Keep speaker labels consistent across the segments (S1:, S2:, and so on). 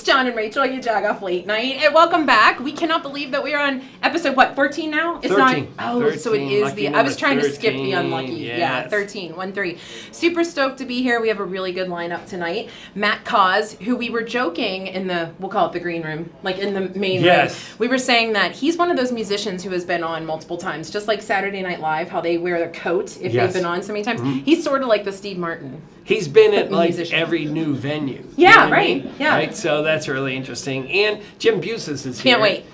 S1: John and Rachel Yajagoff Late Night, and welcome back. We cannot believe that we are on episode, 14 now? It's
S2: 13.
S1: not. Oh,
S2: 13,
S1: so it is I was trying 13, to skip the unlucky.
S2: yes.
S1: Yeah, 13, 1-3. Super stoked to be here. We have a really good lineup tonight. Matt Cause, who we were joking in we'll call it the green room, like in the main room. We were saying that he's one of those musicians who has been on multiple times, just like Saturday Night Live, how they wear their coat if they've been on so many times. Mm-hmm. He's sort of like the Steve Martin.
S2: He's been at like every new venue.
S1: Yeah, right. Yeah.
S2: Right. So that's really interesting. And Jim Busis is here.
S1: Can't wait.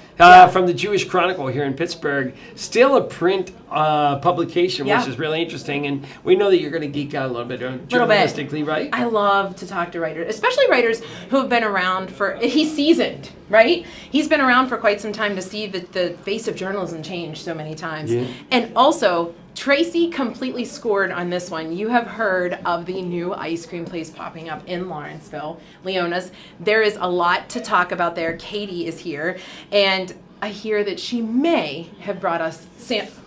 S2: From the Jewish Chronicle here in Pittsburgh. Still a print publication, which is really interesting. And we know that you're going to geek out a little bit journalistically, right?
S1: I love to talk to writers, especially writers who have been around he's seasoned, right? He's been around for quite some time to see the face of journalism change so many times. Yeah. And also, Tracy completely scored on this one. You have heard of the new ice cream place popping up in Lawrenceville, Leona's. There is a lot to talk about there. Katie is here, and I hear that she may have brought us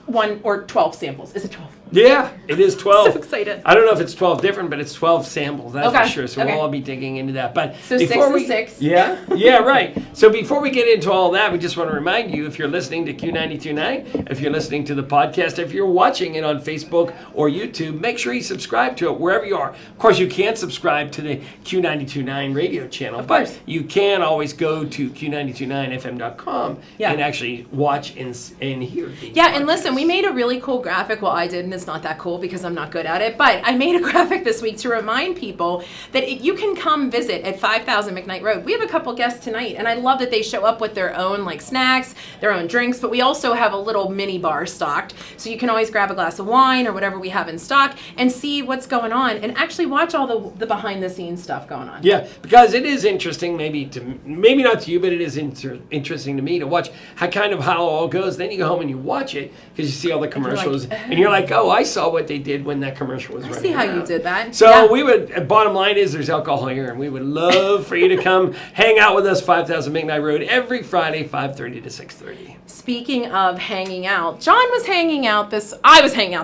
S1: 1 or 12 samples. Is it 12?
S2: Yeah, it is 12.
S1: So excited.
S2: I don't know if it's 12 different, but it's 12 samples, that's for sure. So we'll all be digging into that. But
S1: so before 6 and 6.
S2: Yeah, right. So before we get into all that, we just want to remind you, if you're listening to Q92.9, if you're listening to the podcast, if you're watching it on Facebook or YouTube, make sure you subscribe to it wherever you are. Of course, you can't subscribe to the Q92.9 radio channel, but you can always go to Q929fm.com and actually watch and hear these podcasts.
S1: And listen, we made a really cool graphic. Well, I did, and it's not that cool because I'm not good at it, but I made a graphic this week to remind people that you can come visit at 5000 McKnight Road. We have a couple guests tonight, and I love that they show up with their own snacks, their own drinks, but we also have a little mini bar stocked, so you can always grab a glass of wine or whatever we have in stock and see what's going on and actually watch all the behind the scenes stuff going on.
S2: Yeah, because it is interesting, maybe not to you, but it is interesting to me to watch how it all goes. Then you go home and you watch it because you see all the commercials, and you're like, oh, I saw what they did when that commercial was running.
S1: I see how you did that.
S2: So we would, bottom line is there's alcohol here, and we would love for you to come hang out with us 5000 McKnight Road every Friday, 5:30 to 6:30.
S1: Speaking of hanging out, I was hanging out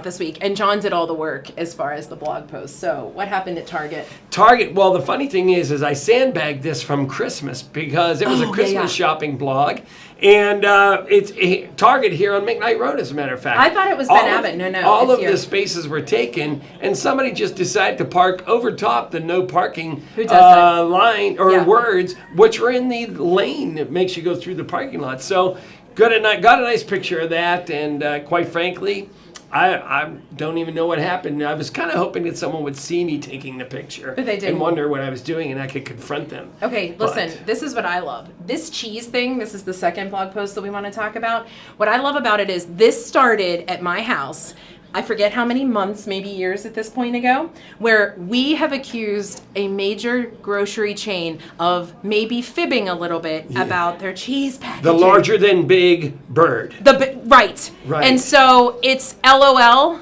S1: this week, and John did all the work as far as the blog post. So what happened at Target?
S2: Well, the funny thing is I sandbagged this from Christmas because it was a Christmas shopping blog. And it's Target here on McKnight Road, as a matter of fact.
S1: I thought it was Ben Abbott. No.
S2: All of the spaces were taken, and somebody just decided to park over top the no parking line or words, which are in the lane that makes you go through the parking lot. So got a nice picture of that, and quite frankly, I don't even know what happened. I was kind of hoping that someone would see me taking the picture and wonder what I was doing, and I could confront them.
S1: Okay, listen, this is what I love. This cheese thing, this is the second blog post that we want to talk about. What I love about it is this started at my house. I forget how many months, maybe years at this point ago, where we have accused a major grocery chain of maybe fibbing a little bit about their cheese packaging.
S2: The larger than big bird.
S1: Right. And so it's LOL,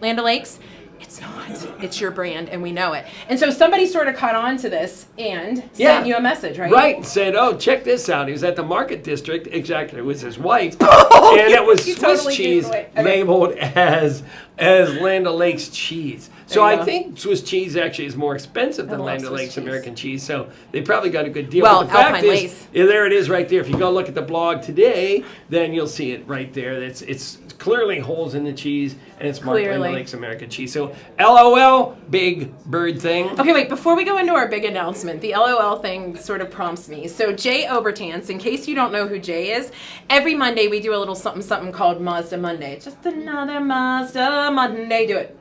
S1: Land O'Lakes. It's not. It's your brand, and we know it. And so somebody sort of caught on to this and sent you a message, right?
S2: Right, and said, oh, check this out. He was at the Market District, exactly, it was his wife, and it was Swiss cheese labeled as Land O'Lakes cheese. So I think Swiss cheese actually is more expensive than Land O'Lakes American cheese, so they probably got a good deal.
S1: Well,
S2: but the fact
S1: Alpine
S2: is, there it is right there. If you go look at the blog today, then you'll see it right there. It's clearly holes in the cheese, and it's marked Land O'Lakes American cheese. So LOL, big bird thing.
S1: Okay, wait, before we go into our big announcement, the LOL thing sort of prompts me. So Jay Obertans, in case you don't know who Jay is, every Monday we do a little something called Mazda Monday. It's just another Mazda Monday. Do it.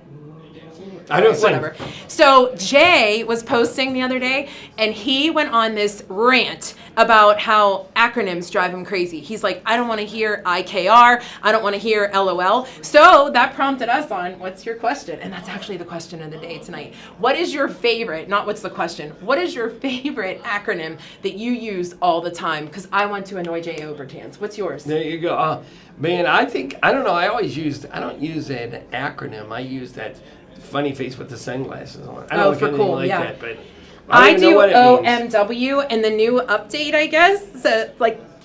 S2: I don't
S1: whatever. So Jay was posting the other day, and he went on this rant about how acronyms drive him crazy. He's like, I don't want to hear IKR. I don't want to hear LOL. So that prompted us on, what's your question? And that's actually the question of the day tonight. What is your favorite, not what's the question, what is your favorite acronym that you use all the time? Because I want to annoy Jay Obertans. What's yours?
S2: There you go. Man, I don't know. I don't use an acronym. I use that funny face with the sunglasses on. I don't look anything like that, but I do
S1: OMW, and the new update, I guess,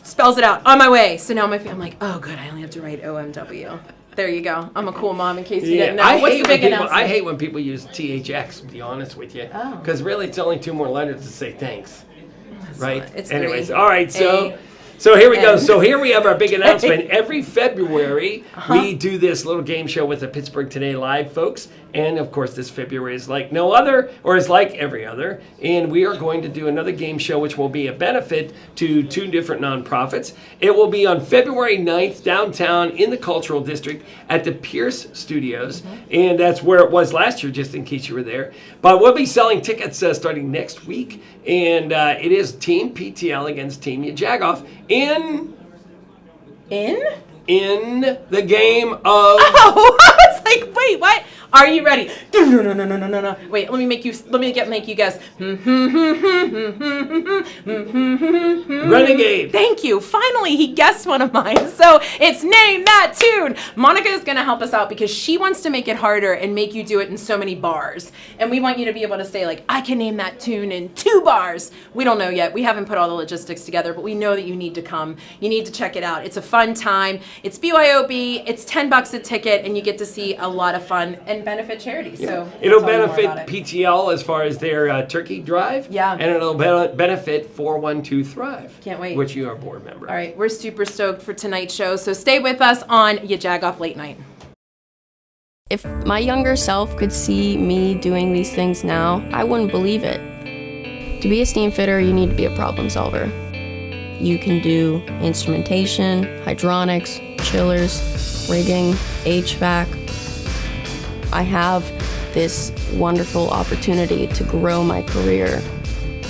S1: spells it out. On my way. So now I'm like, oh, good. I only have to write OMW. There you go. I'm a cool mom, in case you didn't know. What's the big announcement?
S2: I hate when people use THX, to be honest with you, because really it's only 2 more letters to say thanks. right?
S1: It's
S2: Anyways,
S1: 3.
S2: all right, so here we go. So here we have our big announcement. Every February, we do this little game show with the Pittsburgh Today Live folks. And, of course, this February is like no other, or is like every other. And we are going to do another game show, which will be a benefit to 2 different nonprofits. It will be on February 9th, downtown in the Cultural District at the Pierce Studios. And that's where it was last year, just in case you were there. But we'll be selling tickets starting next week. And it is Team PTL against Team Yajagoff in the game of...
S1: Oh, I was like, wait, what? Are you ready? No. Wait, let me make you guess.
S2: Renegade.
S1: Thank you. Finally, he guessed one of mine. So it's Name That Tune. Monica is going to help us out because she wants to make it harder and make you do it in so many bars. And we want you to be able to say, like, I can name that tune in 2 bars. We don't know yet. We haven't put all the logistics together, but we know that you need to come. You need to check it out. It's a fun time. It's BYOB. It's $10 a ticket, and you get to see a lot of fun and benefit charity. So
S2: it'll benefit PTL as far as their turkey drive.
S1: Yeah.
S2: And it'll benefit 412 Thrive.
S1: Can't wait.
S2: Which you are a board member.
S1: All right, we're super stoked for tonight's show. So stay with us on Yajagoff Late Night.
S3: If my younger self could see me doing these things now, I wouldn't believe it. To be a steam fitter, you need to be a problem solver. You can do instrumentation, hydronics, chillers, rigging, HVAC. I have this wonderful opportunity to grow my career.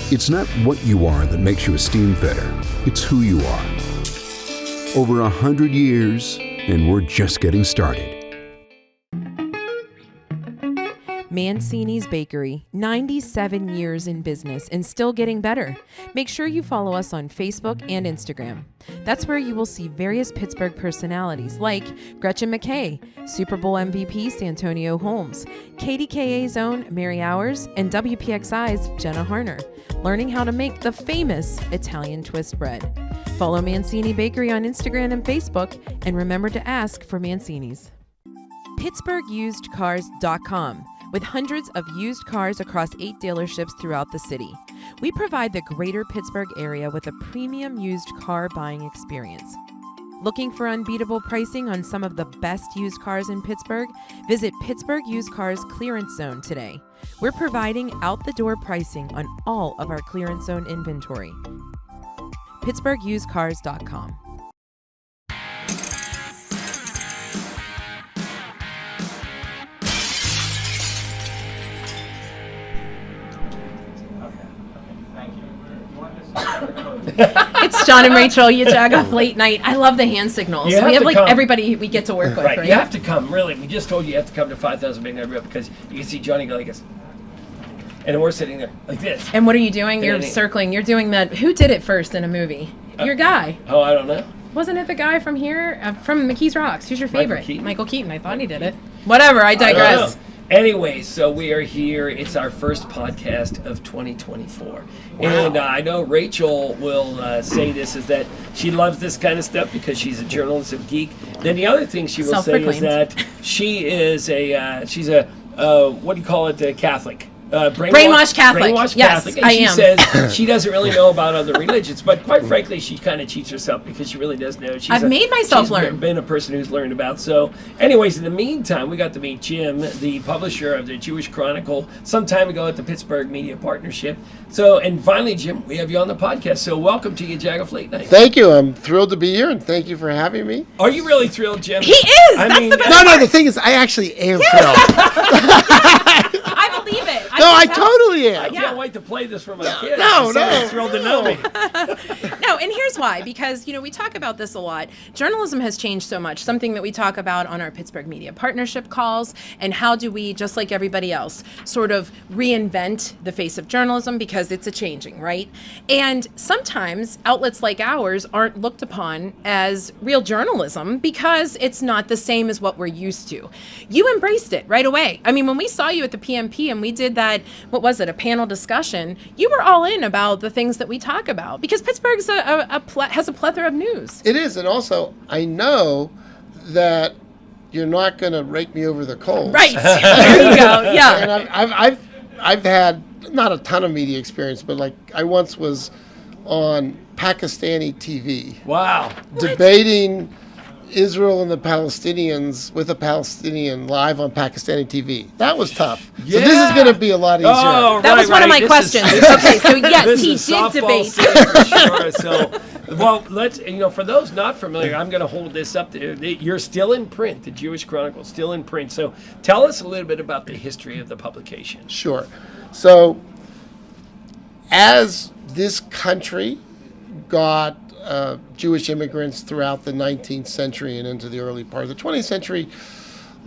S4: It's not what you are that makes you a steam fitter. It's who you are. Over 100 years, and we're just getting started.
S5: Mancini's Bakery, 97 years in business and still getting better. Make sure you follow us on Facebook and Instagram. That's where you will see various Pittsburgh personalities like Gretchen McKay, Super Bowl MVP Santonio Holmes, KDKA's own Mary Hours, and WPXI's Jenna Harner, learning how to make the famous Italian twist bread. Follow Mancini Bakery on Instagram and Facebook, and remember to ask for Mancini's. PittsburghUsedCars.com. With hundreds of used cars across 8 dealerships throughout the city, we provide the greater Pittsburgh area with a premium used car buying experience. Looking for unbeatable pricing on some of the best used cars in Pittsburgh? Visit Pittsburgh Used Cars Clearance Zone today. We're providing out-the-door pricing on all of our clearance zone inventory. PittsburghUsedCars.com.
S1: It's John and Rachel, Yajagoff Late Night. I love the hand signals. We have like come. Everybody we get to work with, right?
S2: You have to come, really. We just told you have to come to 5,000 Big Night because you can see Johnny go like this. And then we're sitting there like this.
S1: And what are you doing? You're circling. You're doing that. Who did it first in a movie? Your guy.
S2: Oh, I don't know.
S1: Wasn't it the guy from here? From McKees Rocks? Who's your favorite? Michael Keaton. I thought he did it. Whatever. I digress.
S2: Anyway, so we are here. It's our first podcast of 2024. Wow. And I know Rachel will say this, is that she loves this kind of stuff because she's a journalism geek. Then the other thing she will say is that she is she's a, what do you call it, Catholic.
S1: Brainwashed Catholic.
S2: Brainwashed
S1: yes,
S2: Catholic. And
S1: I
S2: she
S1: am.
S2: says she doesn't really know about other religions, but quite frankly, she kind of cheats herself because she really does know.
S1: I've made myself learn.
S2: She's been a person who's learned about. So, anyways, in the meantime, we got to meet Jim, the publisher of the Jewish Chronicle, some time ago at the Pittsburgh Media Partnership. So, and finally, Jim, we have you on the podcast. So, welcome to Yajagoff Late Night.
S6: Thank you. I'm thrilled to be here, and thank you for having me.
S2: Are you really thrilled, Jim?
S1: He is. That's the best part.
S6: No. The thing is, I actually am thrilled.
S1: I believe it.
S6: I totally am.
S2: I can't wait to play this for my kids.
S6: No.
S2: I'm thrilled to know me.
S1: No, and here's why. Because, we talk about this a lot. Journalism has changed so much. Something that we talk about on our Pittsburgh Media Partnership calls. And how do we, just like everybody else, sort of reinvent the face of journalism because it's a changing, right? And sometimes outlets like ours aren't looked upon as real journalism because it's not the same as what we're used to. You embraced it right away. I mean, when we saw you at the PMP and we did that, what was it, a panel discussion, you were all in about the things that we talk about because Pittsburgh's has a plethora of news.
S6: It is, and also I know that you're not going to rake me over the coals.
S1: Right. There you go. Yeah.
S6: And I've had not a ton of media experience, but like I once was on Pakistani TV.
S2: Wow.
S6: Debating Israel and the Palestinians with a Palestinian live on Pakistani TV. That was tough.
S2: Yeah.
S6: So this is going to be a lot easier.
S2: Oh,
S1: That was one of my questions. Okay, so yes,
S2: This
S1: he
S2: is
S1: did
S2: softball
S1: debate.
S2: season for sure. So, well, let's, for those not familiar, I'm going to hold this up there. You're still in print, the Jewish Chronicle, still in print. So tell us a little bit about the history of the publication.
S6: Sure. So as this country got Jewish immigrants throughout the 19th century and into the early part of the 20th century,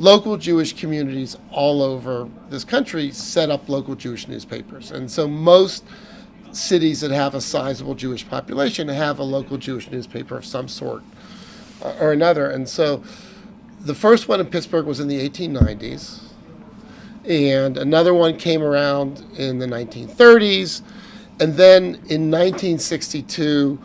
S6: local Jewish communities all over this country set up local Jewish newspapers. And so most cities that have a sizable Jewish population have a local Jewish newspaper of some sort or another. And so the first one in Pittsburgh was in the 1890s, and another one came around in the 1930s, and then in 1962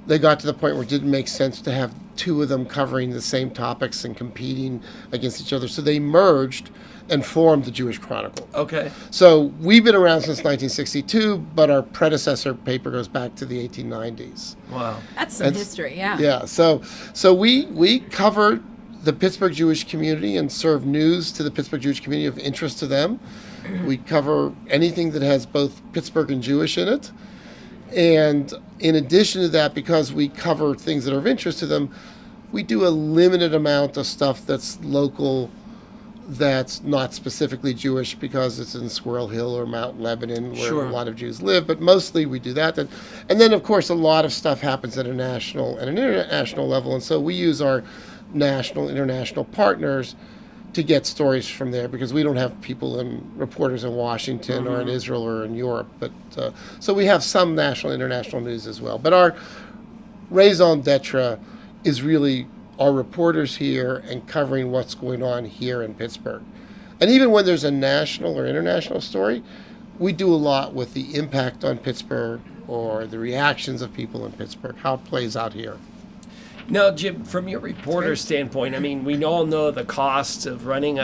S6: they got to the point where it didn't make sense to have two of them covering the same topics and competing against each other. So they merged and formed the Jewish Chronicle.
S2: Okay.
S6: So we've been around since 1962, but our predecessor paper goes back to the 1890s.
S2: Wow.
S1: That's some history, yeah.
S6: Yeah. So we cover the Pittsburgh Jewish community and serve news to the Pittsburgh Jewish community of interest to them. We cover anything that has both Pittsburgh and Jewish in it. And in addition to that, because we cover things that are of interest to them, we do a limited amount of stuff that's local, that's not specifically Jewish because it's in Squirrel Hill or Mount Lebanon where
S2: Sure.
S6: a lot of Jews live, but mostly we do that. And then, of course, a lot of stuff happens at a national and an international level, and so we use our national, international partners to get stories from there because we don't have people and reporters in Washington or in Israel or in Europe. But so we have some national, international news as well. But our raison d'etre is really our reporters here and covering what's going on here in Pittsburgh. And even when there's a national or international story, we do a lot with the impact on Pittsburgh or the reactions of people in Pittsburgh, how it plays out here.
S2: Now, Jim, from your reporter standpoint, I mean, we all know the costs of running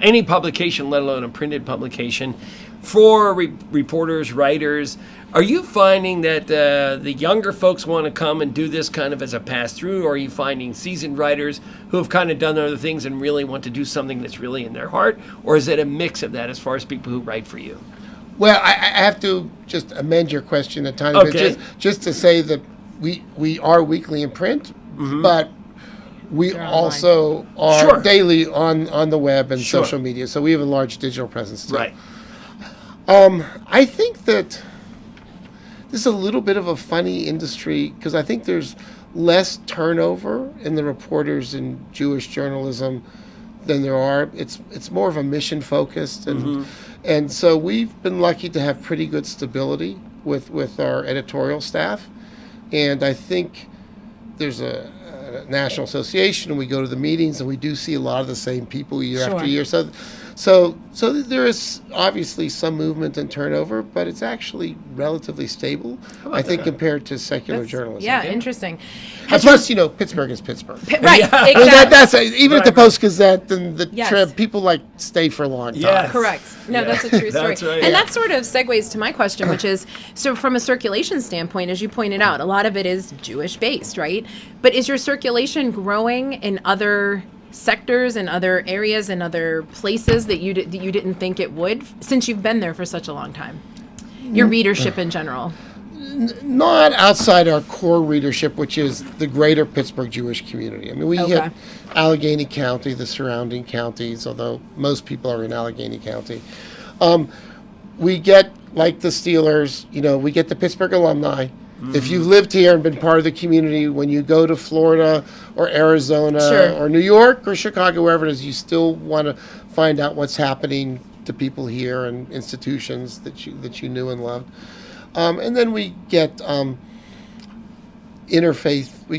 S2: any publication, let alone a printed publication, for reporters, writers. Are you finding that the younger folks want to come and do this kind of as a pass-through, or are you finding seasoned writers who have kind of done other things and really want to do something that's really in their heart, or is it a mix of that as far as people who write for you?
S6: Well, I have to just amend your question a tiny bit, just to say that we are weekly in print, but we also are daily on the web and social media. So we have a large digital presence too.
S2: Right.
S6: I think that this is a little bit of a funny industry because I think there's less turnover in the reporters in Jewish journalism than there are. It's more of a mission focused, and so we've been lucky to have pretty good stability with our editorial staff, and I think there's a national association, and we go to the meetings, and we do see a lot of the same people year after year. So there is obviously some movement and turnover, but it's actually relatively stable, I think, compared to secular journalism.
S1: Yeah, interesting.
S6: And plus, Pittsburgh is Pittsburgh.
S1: Right,
S6: I
S1: exactly.
S6: mean, that's even at the Post-Gazette and the Trib, people stay for a long time.
S2: Yes.
S1: Correct. No, that's a true story.
S2: That's right.
S1: And that sort of segues to my question, which is, so from a circulation standpoint, as you pointed out, a lot of it is Jewish-based, right? But is your circulation growing in other sectors and other areas and other places that you didn't think it would, since you've been there for such a long time? Your readership in general.
S6: Not outside our core readership, which is the greater Pittsburgh Jewish community. I mean, we hit Allegheny County, the surrounding counties, although most people are in Allegheny County. We get, like the Steelers, we get the Pittsburgh alumni. If you've lived here and been part of the community, when you go to Florida or Arizona or New York or Chicago, wherever it is, you still want to find out what's happening to people here and institutions that you knew and loved. And then we get interfaith. We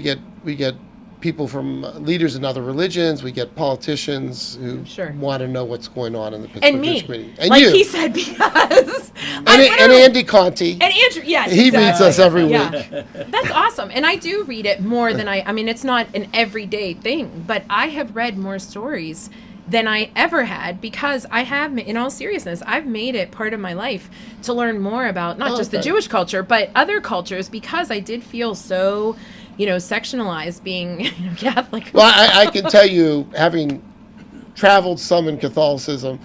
S6: get people from leaders in other religions. We get politicians who want to know what's going on in the Pittsburgh Jewish community. And
S1: like
S6: you.
S1: He said, because
S6: and Andy Conti.
S1: And Andrew, yes,
S6: he reads us every week.
S1: That's awesome. And I do read it more than I mean, it's not an everyday thing, but I have read more stories than I ever had, because I have, in all seriousness, I've made it part of my life to learn more about not just the Jewish culture, but other cultures, because I did feel so, sectionalized being Catholic.
S6: Well, I can tell you, having traveled some in Catholicism,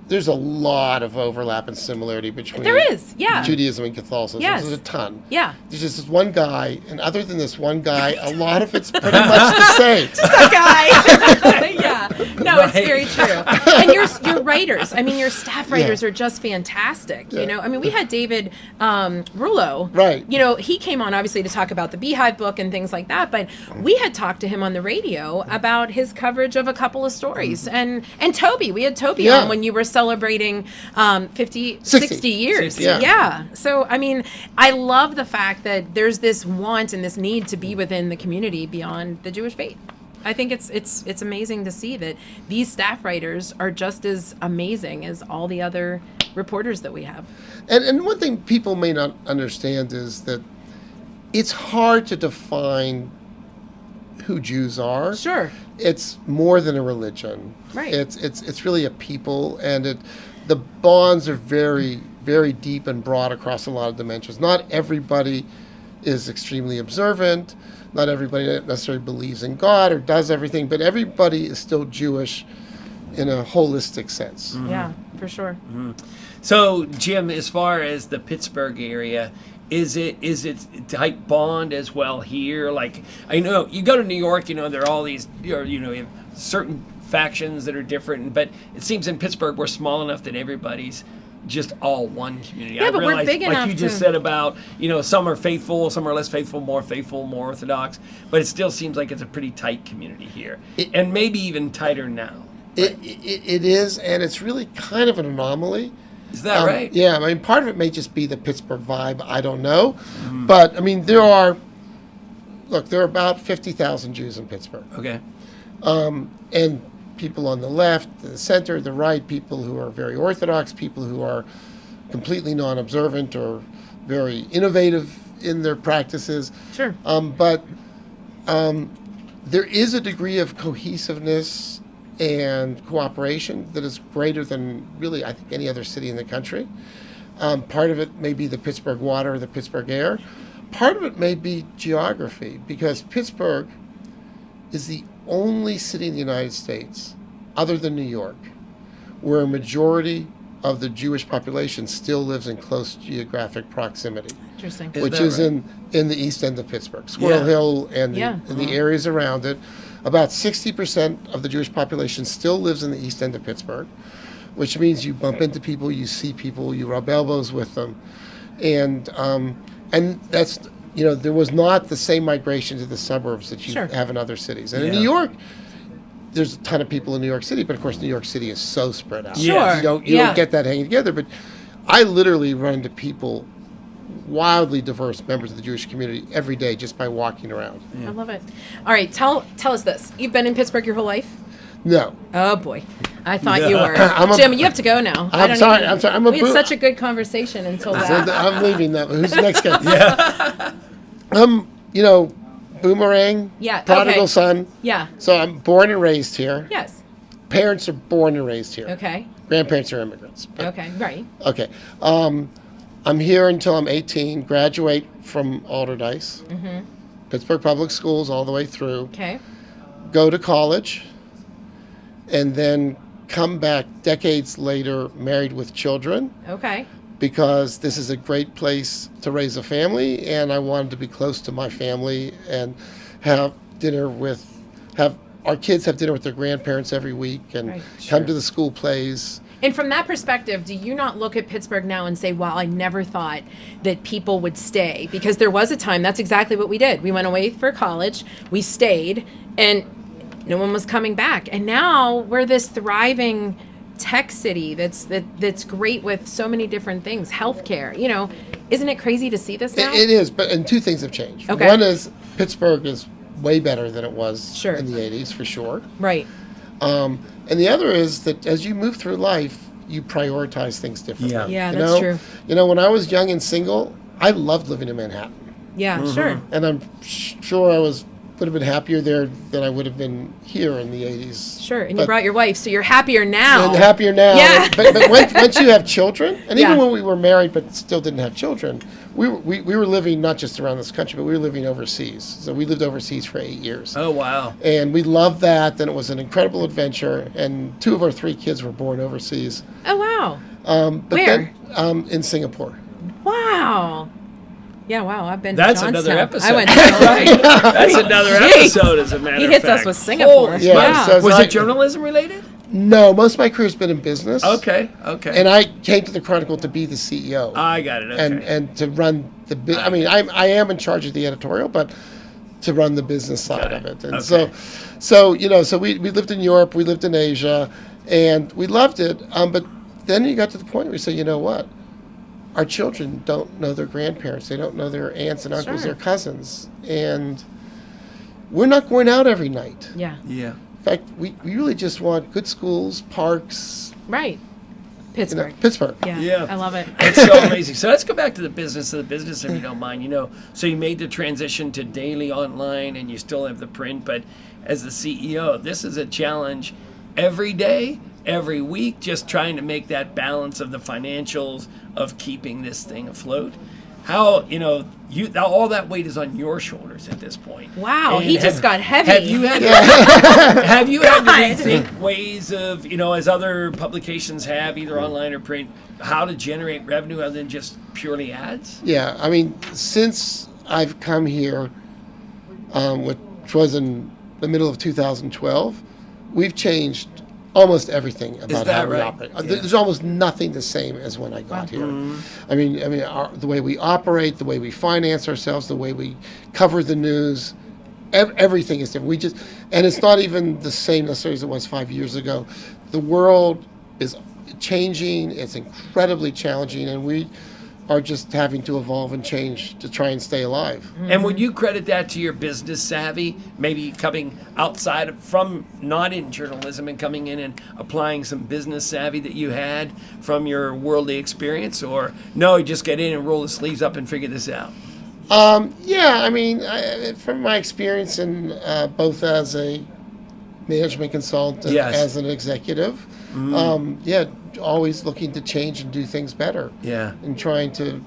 S6: there's a lot of overlap and similarity between Judaism and Catholicism.
S1: Yes.
S6: There's a ton.
S1: Yeah.
S6: There's just this one guy, and other than this one guy, a lot of it's pretty much the same.
S1: Just a guy. Yeah. No, it's very true. And your writers, your staff writers are just fantastic.
S6: Yeah.
S1: We had David Rouleau.
S6: Right.
S1: He came on obviously to talk about the Beehive book and things like that, but we had talked to him on the radio about his coverage of a couple of stories. And Toby, we had Toby on when you were celebrating 60 years.
S6: 60,
S1: yeah. So, I love the fact that there's this want and this need to be within the community beyond the Jewish faith. I think it's amazing to see that these staff writers are just as amazing as all the other reporters that we have.
S6: And one thing people may not understand is that it's hard to define who Jews are.
S1: Sure.
S6: It's more than a religion.
S1: Right.
S6: It's really a people, and the bonds are very, very deep and broad across a lot of dimensions. Not everybody is extremely observant. Not everybody necessarily believes in God or does everything, but everybody is still Jewish in a holistic sense.
S1: Mm-hmm. Yeah, for sure.
S2: Mm-hmm. So, Jim, as far as the Pittsburgh area, is it tight bond as well here? Like, I know you go to New York, there are all these, you have certain factions that are different, but it seems in Pittsburgh we're small enough that everybody's just all one community.
S1: Yeah, but we're big enough
S2: like you just said about, some are faithful, some are less faithful, more Orthodox, but it still seems like it's a pretty tight community here, and maybe even tighter now.
S6: Right? It is, and it's really kind of an anomaly.
S2: Is that right?
S6: Yeah, part of it may just be the Pittsburgh vibe. I don't know. Mm-hmm. But, there are about 50,000 Jews in Pittsburgh.
S2: Okay.
S6: And people on the left, the center, the right, people who are very Orthodox, people who are completely non-observant or very innovative in their practices.
S1: Sure.
S6: But there is a degree of cohesiveness and cooperation that is greater than really, I think, any other city in the country. Part of it may be the Pittsburgh water or the Pittsburgh air. Part of it may be geography, because Pittsburgh is the only city in the United States, other than New York, where a majority of the Jewish population still lives in close geographic proximity.
S1: Interesting.
S6: Which is right? in the east end of Pittsburgh, Squirrel Hill and the areas around it. About 60% of the Jewish population still lives in the east end of Pittsburgh, which means you bump into people, you see people, you rub elbows with them. And that's, there was not the same migration to the suburbs that you have in other cities. And in New York, there's a ton of people in New York City, but of course New York City is so spread out.
S1: Sure.
S6: You don't get that hanging together. But I literally run into people, wildly diverse members of the Jewish community every day just by walking around.
S1: I love it. All right, tell us this. You've been in Pittsburgh your whole life?
S6: No.
S1: Oh boy, I thought you were. Jim, you have to go now.
S6: I'm sorry.
S1: We had such a good conversation until that.
S6: I'm leaving now. Who's the next guy?
S2: Yeah.
S6: Boomerang.
S1: Yeah.
S6: Prodigal son.
S1: Yeah.
S6: So I'm born and raised here.
S1: Yes.
S6: Parents are born and raised here.
S1: Okay.
S6: Grandparents are immigrants.
S1: Okay. Right.
S6: Okay. I'm here until I'm 18. Graduate from Alderdice, Pittsburgh Public Schools, all the way through.
S1: Okay.
S6: Go to college, and then come back decades later, married with children.
S1: Okay.
S6: Because this is a great place to raise a family, and I wanted to be close to my family and have our kids have dinner with their grandparents every week and come to the school plays.
S1: And from that perspective, do you not look at Pittsburgh now and say, wow, I never thought that people would stay? Because there was a time, that's exactly what we did. We went away for college, we stayed, and no one was coming back. And now we're this thriving tech city that's great with so many different things, healthcare. Isn't it crazy to see this now?
S6: It is, and two things have changed.
S1: Okay.
S6: One is Pittsburgh is way better than it was
S1: Sure.
S6: in the 80s, for sure.
S1: Right.
S6: And the other is that as you move through life, you prioritize things differently.
S1: Yeah, that's true.
S6: When I was young and single, I loved living in Manhattan.
S1: Yeah, sure.
S6: And I'm sure I was would have been happier there than I would have been here in the 80s.
S1: Sure, and you brought your wife, so you're happier now.
S6: And happier now.
S1: Yeah.
S6: But once you have children, and even
S1: Yeah.
S6: when we were married but still didn't have children, we were living not just around this country, but we were living overseas. So we lived overseas for 8 years.
S2: Oh, wow.
S6: And we loved that, and it was an incredible adventure. And 2 of our 3 kids were born overseas.
S1: Oh, wow.
S6: But
S1: Where?
S6: Then, in Singapore.
S1: Wow. Yeah, wow, I've been
S2: That's
S1: to
S2: another
S1: Johnstown.
S2: episode.
S1: I went to
S2: Right. That's another episode, as a matter
S1: He
S2: of
S1: hits
S2: fact.
S1: us with Singapore.
S2: Holy
S6: Yeah,
S2: smokes.
S6: so it's
S2: Was
S6: like-
S2: it journalism related?
S6: No, most of my career's been in business.
S2: Okay.
S6: And I came to the Chronicle to be the CEO.
S2: I got it. Okay.
S6: And to run the I mean, I am in charge of the editorial, but to run the business side of it. And
S2: Okay.
S6: so we lived in Europe, we lived in Asia, and we loved it. But then you got to the point where you say, you know what? Our children don't know their grandparents. They don't know their aunts and uncles,
S1: Sure.
S6: their cousins. And we're not going out every night.
S1: Yeah,
S2: Yeah.
S6: In fact, we really just want good schools, parks,
S1: right. Pittsburgh.
S6: Pittsburgh.
S1: Yeah.
S2: Yeah.
S1: I love it.
S2: It's so amazing. So let's go back to the business if you don't mind. So you made the transition to daily online and you still have the print, but as the CEO, this is a challenge every day, every week, just trying to make that balance of the financials of keeping this thing afloat. How, all that weight is on your shoulders at this point.
S1: Wow,
S2: And
S1: he just got heavy.
S2: Have you had have you had to rethink ways of, as other publications have, either online or print, how to generate revenue other than just purely ads?
S6: Yeah, I mean, since I've come here, which was in the middle of 2012, we've changed almost everything about
S2: that
S6: how we
S2: right?
S6: operate.
S2: Yeah.
S6: There's almost nothing the same as when I got here. I mean, the way we operate, the way we finance ourselves, the way we cover the news, everything is different. And it's not even the same necessarily as it was 5 years ago. The world is changing. It's incredibly challenging, and we are just having to evolve and change to try and stay alive.
S2: And would you credit that to your business savvy, maybe coming outside from not in journalism and coming in and applying some business savvy that you had from your worldly experience? Or no, you just get in and roll the sleeves up and figure this out?
S6: Yeah, I mean, from my experience in both as a management consultant,
S2: Yes.
S6: as an executive, always looking to change and do things better.
S2: Yeah.
S6: And trying to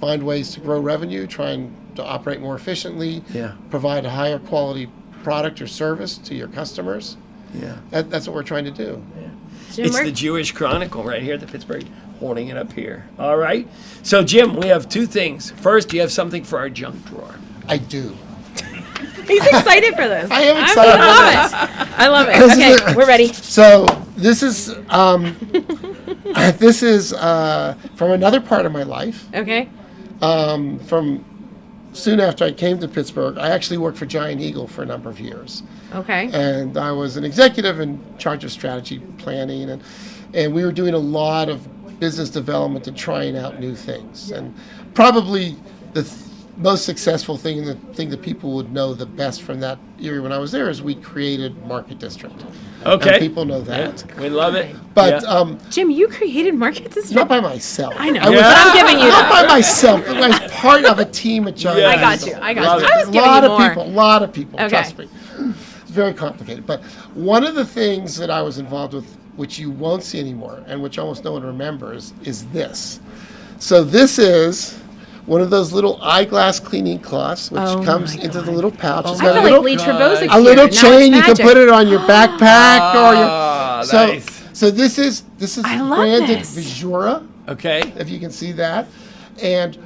S6: find ways to grow revenue, trying to operate more efficiently,
S2: Yeah.
S6: provide a higher quality product or service to your customers.
S2: Yeah.
S6: That's what we're trying to do.
S1: Jim,
S2: It's
S1: we're-
S2: the Jewish Chronicle right here at the Pittsburgh, holding it up here. All right. So, Jim, we have 2 things. First, you have something for our junk drawer.
S6: I do.
S1: He's excited for this.
S6: I am excited
S1: I love it. I love it. Okay, we're ready.
S6: So this is from another part of my life.
S1: Okay.
S6: From soon after I came to Pittsburgh, I actually worked for Giant Eagle for a number of years.
S1: Okay.
S6: And I was an executive in charge of strategy planning, and we were doing a lot of business development and trying out new things. And probably the most successful thing, and the thing that people would know the best from that era when I was there, is we created Market District.
S2: Okay.
S6: And people know that.
S2: We love it.
S6: But
S2: Yeah.
S1: Jim, you created Market District?
S6: not by myself.
S1: I know.
S6: was
S1: But I'm giving you
S6: not
S1: that.
S6: by myself. I was part of a team at Giant
S2: Yes.
S1: I got
S6: Eagle.
S1: you. I got
S2: Love
S1: you.
S2: it.
S1: I was
S6: A
S1: giving
S6: lot
S1: you
S6: of
S1: more.
S6: people, a lot of people.
S1: Okay.
S6: Trust me. It's very complicated. But one of the things that I was involved with, which you won't see anymore, and which almost no one remembers, is this. So this is one of those little eyeglass cleaning cloths, which
S1: Oh
S6: comes
S1: my
S6: into the
S1: God.
S6: little pouch. It's
S1: I
S6: got
S1: feel
S6: a little,
S1: like Lee Trevosic
S6: a little
S1: here. Now
S6: chain.
S1: it's
S6: You can
S1: magic.
S6: put it on your backpack or your. So
S2: nice.
S6: so this is
S1: I love
S6: branded
S1: this.
S6: Vizura,
S2: Okay.
S6: if you can see that, and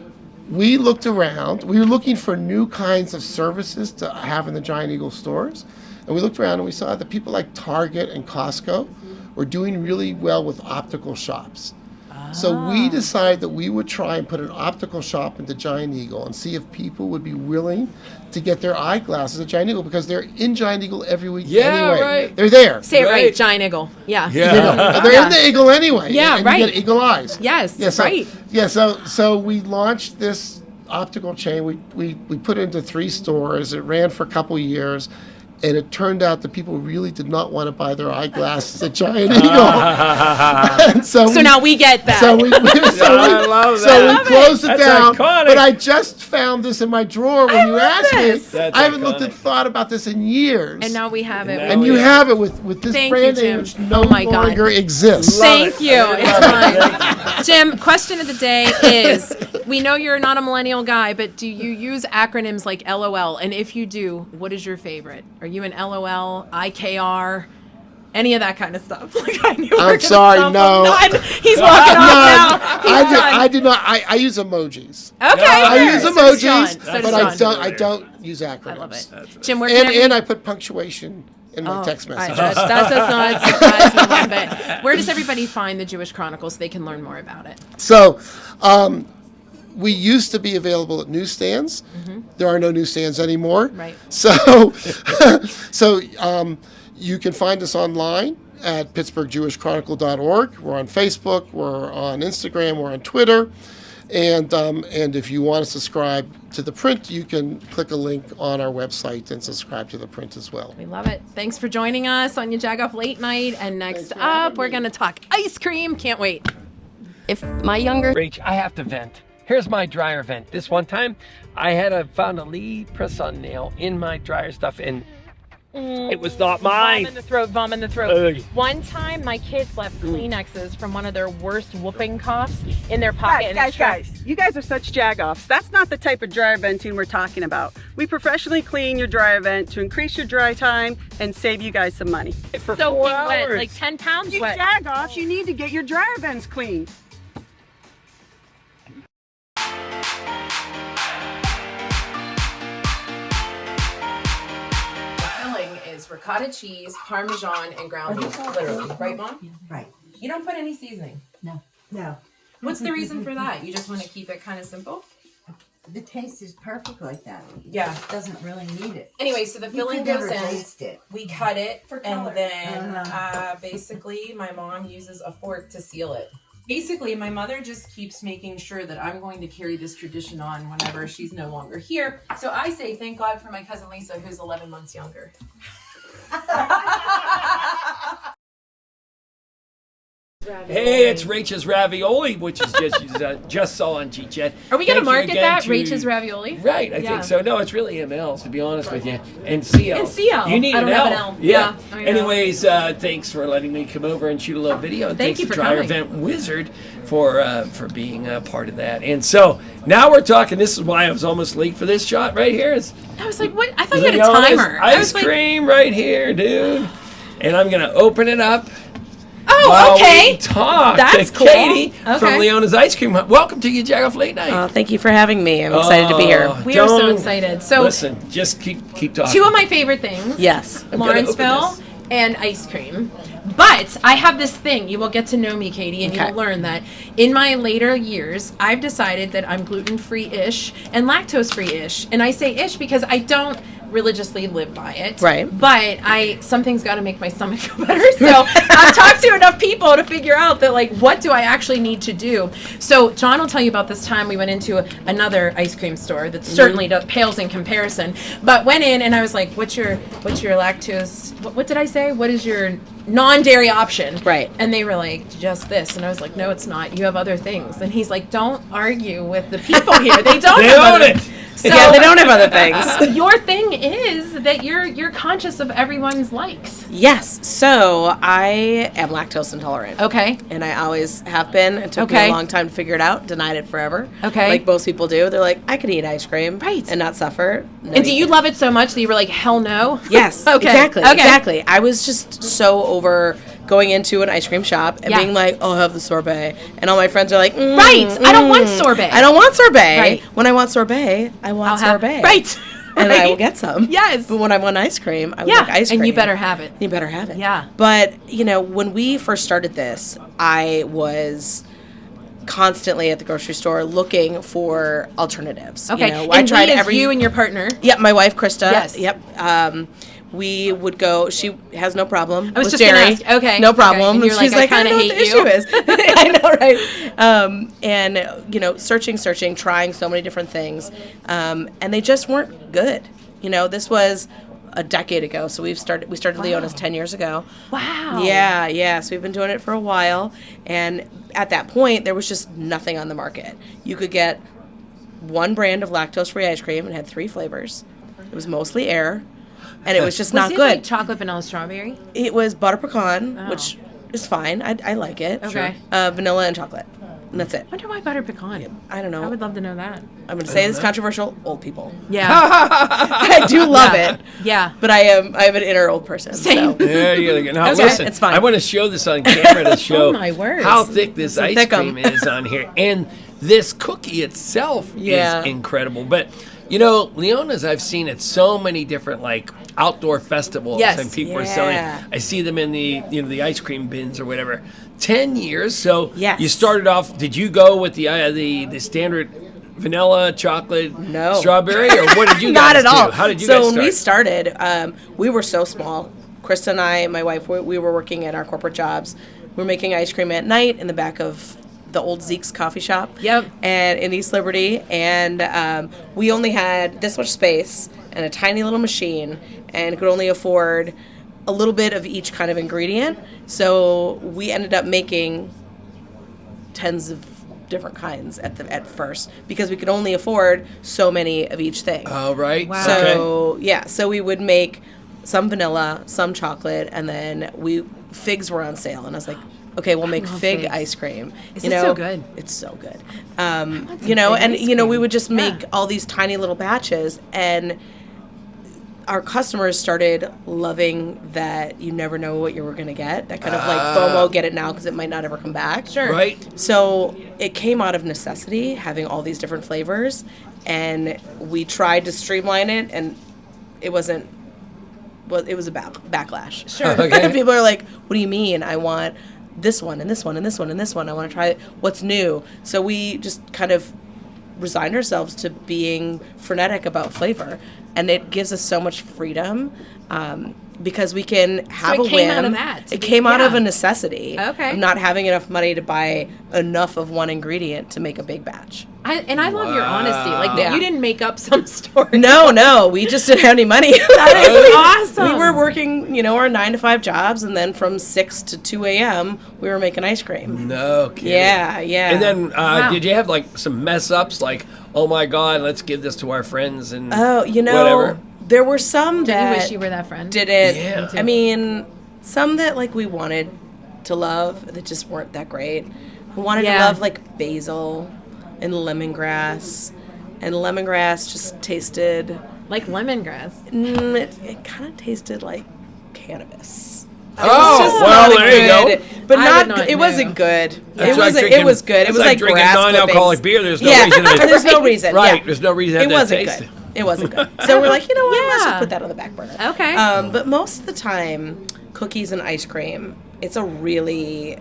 S6: we looked around. We were looking for new kinds of services to have in the Giant Eagle stores. And we looked around and we saw that people like Target and Costco were doing really well with optical shops. So we decided that we would try and put an optical shop into Giant Eagle and see if people would be willing to get their eyeglasses at Giant Eagle, because they're in Giant Eagle every week
S2: Yeah,
S6: anyway.
S2: right.
S6: They're there.
S1: Say it right,
S2: Right.
S1: Giant Eagle. Yeah.
S2: Yeah.
S6: You know, they're in the Eagle anyway.
S1: Yeah,
S6: and
S1: right.
S6: you get Eagle eyes.
S1: Yes,
S6: Yeah, so,
S1: right.
S6: Yeah, so we launched this optical chain. We put it into 3 stores. It ran for a couple years, And it turned out that people really did not want to buy their eyeglasses at Giant Eagle. And
S1: So now we get that.
S6: So we closed it
S2: That's
S6: down.
S2: iconic.
S6: But I just found this in my drawer when you asked
S1: this.
S6: me.
S2: That's
S6: I haven't looked
S2: iconic.
S6: and thought about this in years.
S1: And now we have it.
S6: And you have it with this
S1: Thank
S6: brand
S1: you,
S6: name,
S1: Jim.
S6: which no
S1: Oh my God.
S6: longer exists.
S1: Thank you. It's mine. Jim, question of the day is, we know you're not a millennial guy, but do you use acronyms like LOL? And if you do, what is your favorite? Are you an LOL, IKR, any of that kind of stuff? Like, I knew we were
S6: I'm
S1: gonna
S6: sorry,
S1: stump
S6: no.
S1: him. None. He's walking off now. He's done.
S6: I did not. I use emojis.
S1: Okay.
S6: I
S1: fair.
S6: use
S1: So does John.
S6: emojis,
S1: So does
S6: but
S1: John.
S6: I don't use acronyms.
S1: I love it. Jim, where can
S6: And I put punctuation in my text message.
S1: That does not surprise me one bit. Where does everybody find the Jewish Chronicles so they can learn more about it?
S6: So, we used to be available at newsstands. There are no newsstands anymore.
S1: Right.
S6: So, you can find us online at pittsburghjewishchronicle.org. We're on Facebook. We're on Instagram. We're on Twitter. And if you want to subscribe to the print, you can click a link on our website and subscribe to the print as well.
S1: We love it. Thanks for joining us on Yajagoff Late Night. And next up, we're going to talk ice cream. Can't wait.
S3: If my younger
S2: Rach, I have to vent. Here's my dryer vent. This one time, I had found a Lee press-on nail in my dryer stuff, and it was not mine.
S1: Vom in the throat.
S2: Ugh.
S1: One time, my kids left Kleenexes from one of their worst whooping coughs in their pocket.
S7: Guys, you guys are such jagoffs. That's not the type of dryer venting we're talking about. We professionally clean your dryer vent to increase your dry time and save you guys some money.
S2: For
S1: So
S2: 4
S1: wet,
S2: hours.
S1: like 10 pounds
S7: You
S1: wet.
S7: jagoffs, you need to get your dryer vents cleaned.
S1: Is ricotta cheese, Parmesan, and ground beef. Literally. Right, Mom?
S8: Right.
S1: You don't put any seasoning.
S8: No.
S1: What's the reason for that? You just want to keep it kind of simple?
S8: The taste is perfect like that.
S1: Yeah.
S8: It doesn't really need it.
S1: Anyway, so the
S8: You
S1: filling
S8: could
S1: goes
S8: never
S1: in.
S8: taste it.
S1: We cut it, and then
S8: Uh-huh.
S1: basically my mom uses a fork to seal it. Basically, my mother just keeps making sure that I'm going to carry this tradition on whenever she's no longer here. So I say thank God for my cousin Lisa, who's 11 months younger.
S2: Hey, it's Rach's Ravioli, which is just saw on G-Chat.
S1: Are we going to
S2: Thank you
S1: market
S2: again
S1: that?
S2: to-
S1: Rach's Ravioli?
S2: Right, I
S1: Yeah.
S2: think so. No, it's really MLs, to be honest with you. And CL.
S1: And CL.
S2: You need
S1: I don't
S2: an
S1: have
S2: L.
S1: an L.
S2: Yeah.
S1: Yeah, I know.
S2: Anyways, thanks for letting me come over and shoot a little video. And
S1: Thank
S2: thanks
S1: you
S2: to
S1: for
S2: Dryer
S1: coming.
S2: Event Wizard for being a part of that. And so now we're talking. This is why I was almost late for this shot right here.
S1: I was like, what? I thought you had a
S2: know, this
S1: timer. I
S2: Ice
S1: was like,
S2: cream right here, dude. And I'm going to open it up.
S1: oh,
S2: While
S1: okay.
S2: we talk
S1: That's
S2: to
S1: cool.
S2: Katie from
S1: Okay.
S2: Leona's Ice Cream Hut. Welcome to Yajagoff Late Night.
S9: Thank you for having me. I'm excited to be here.
S1: We are so
S2: Don't-
S1: excited. So
S2: listen, just keep talking.
S1: two of my favorite things.
S9: Yes.
S2: I'm gonna open
S1: Lawrenceville
S2: this.
S1: and ice cream. But I have this thing. You will get to know me, Katie, and you
S9: Okay.
S1: will learn that in my later years, I've decided that I'm gluten-free-ish and lactose-free-ish. And I say ish because I don't religiously live by it.
S9: Right.
S1: But something's got to make my stomach feel better. So I've talked to enough people to figure out that, like, what do I actually need to do? So John will tell you about this time we went into another ice cream store that certainly pales in comparison. But went in and I was like, what's your lactose? What did I say? What is your non-dairy option?
S9: Right.
S1: And they were like, just this. And I was like, no, it's not. You have other things. And he's like, don't argue with the people here. They don't.
S2: They
S1: have
S2: own
S1: other-
S2: it.
S1: So,
S9: Yeah, they don't have other things.
S1: Your thing is that you're conscious of everyone's likes.
S9: Yes. So I am lactose intolerant.
S1: Okay.
S9: And I always have been. It took me
S1: Okay.
S9: a long time to figure it out. Denied it forever.
S1: Okay.
S9: Like most people do. They're like, I could eat ice cream.
S1: Right.
S9: And not suffer. No,
S1: And do you love it so much that you were like, hell no?
S9: Yes.
S1: Okay.
S9: Exactly.
S1: Okay.
S9: Exactly. I was just so over going into an ice cream shop and
S1: Yeah.
S9: being like, oh, I'll have the sorbet. And all my friends are like,
S1: Right. I don't want sorbet.
S9: I don't want sorbet.
S1: Right.
S9: When I want sorbet, I want
S1: I'll have-
S9: sorbet.
S1: Right.
S9: And I will
S1: Right.
S9: get some.
S1: Yes.
S9: But when I want ice cream, I would
S1: Yeah.
S9: like ice cream.
S1: And you better have it.
S9: You better have it.
S1: Yeah.
S9: But, when we first started this, I was constantly at the grocery store looking for alternatives.
S1: Okay.
S9: I
S1: And
S9: tried
S1: we is
S9: every
S1: you and your partner.
S9: Yep, my wife Krista.
S1: Yes.
S9: Yep. We would go. She has no problem
S1: I was
S9: with
S1: just gonna
S9: dairy.
S1: ask, okay,
S9: No
S1: okay.
S9: problem.
S1: And you're
S9: She's
S1: like, I
S9: I don't
S1: kinda
S9: know
S1: hate
S9: what the issue is. I know, right? And searching, trying so many different things, and they just weren't good. This was a decade ago. So we started Leona's 10 years ago.
S1: Wow.
S9: Yeah. So we've been doing it for a while. And at that point, there was just nothing on the market. You could get one brand of lactose-free ice cream and had 3 flavors. It was mostly air, and it was just not
S1: Was it
S9: good.
S1: like chocolate, vanilla, strawberry?
S9: It was butter pecan, which is fine. I like it.
S1: Okay.
S9: Vanilla and chocolate. And that's it.
S1: I wonder why butter pecan.
S9: I don't know.
S1: I would love to know that.
S9: I'm going to say this is controversial. Old people.
S1: Yeah.
S9: I do love it.
S1: Yeah.
S9: But I'm an inner old person.
S1: Same.
S9: So.
S2: Yeah, you gotta get. Now,
S9: Okay,
S2: listen,
S9: it's fine.
S2: I want to show this on camera to show
S1: my word.
S2: how thick this ice
S9: thick 'em.
S2: cream is on here, and this cookie itself
S9: Yeah.
S2: is incredible. But you know, Leona's, I've seen at so many different like outdoor festivals,
S1: Yes.
S2: and people are
S9: Yeah.
S2: selling. I see them in the the ice cream bins or whatever. 10 years. So
S9: Yes.
S2: you started off. Did you go with the standard vanilla, chocolate,
S9: No.
S2: strawberry, or what did you
S9: Not
S2: guys
S9: at all.
S2: do? How did you
S9: so
S2: guys
S9: when we
S2: start?
S9: started, we were so small. Krista and I, my wife, we were working at our corporate jobs. We were making ice cream at night in the back of the old Zeke's coffee shop.
S1: Yep.
S9: And in East Liberty, and we only had this much space and a tiny little machine, and could only afford a little bit of each kind of ingredient. So we ended up making tens of different kinds at first because we could only afford so many of each thing.
S2: Oh, right.
S1: Wow.
S9: So so we would make some vanilla, some chocolate, and then figs were on sale, and I was like, okay, we'll make fig
S1: figs.
S9: ice cream.
S1: Is it so good?
S9: It's so good.
S1: some
S9: And
S1: fig ice
S9: we would just
S1: cream.
S9: make
S1: Yeah.
S9: all these tiny little batches, and our customers started loving that you never know what you were going to get. That kind of like FOMO, get it now because it might not ever come back.
S1: Sure.
S2: Right.
S9: So it came out of necessity, having all these different flavors, and we tried to streamline it, and it wasn't. Well, it was a backlash.
S1: Sure.
S2: Okay.
S9: People are like, "What do you mean? I want this one and this one and this one and this one. I want to try what's new." So we just kind of resigned ourselves to being frenetic about flavor, and it gives us so much freedom. Because we can have
S1: it
S9: a
S1: came
S9: whim.
S1: out of that,
S9: It came out of
S1: yeah.
S9: a necessity
S1: Okay.
S9: of not having enough money to buy enough of one ingredient to make a big batch.
S1: I love your honesty. Like,
S9: Yeah.
S1: you didn't make up some story.
S9: No, we just didn't have any money.
S1: That is awesome.
S9: We were working, our 9-to-5 jobs, and then from 6 to 2 a.m., we were making ice cream.
S2: No kidding.
S9: Yeah.
S2: And then
S1: Wow.
S2: did you have like some mess ups like, oh my God, let's give this to our friends and
S9: Oh,
S2: whatever?
S9: there were some
S1: Do you
S9: that
S1: wish you were that friend?
S9: didn't.
S2: Yeah. Me too.
S9: I mean, some that like we wanted to love that just weren't that great. We wanted
S1: Yeah.
S9: to love like basil and lemongrass, and lemongrass just tasted.
S1: Like lemongrass.
S9: It kind of tasted like cannabis.
S2: Oh,
S9: Just
S2: well,
S9: not
S2: there you go.
S9: good, But
S1: I
S9: not.
S1: would not
S9: It
S1: know.
S9: wasn't good.
S2: That's
S9: It
S2: like
S9: wasn't.
S2: drinking-
S9: It was good. It
S2: it's
S9: was like
S2: drinking
S9: grass
S2: non-alcoholic
S9: clippings.
S2: beer. There's no
S9: Yeah,
S2: reason to.
S9: there's no reason.
S2: Right.
S9: Yeah.
S2: There's no reason to
S9: It
S2: have
S9: wasn't
S2: that taste.
S9: good. It wasn't good. So we're like, you know what? Let's
S1: Yeah.
S9: just put that on the back burner.
S1: Okay.
S9: But most of the time, cookies and ice cream, it's a really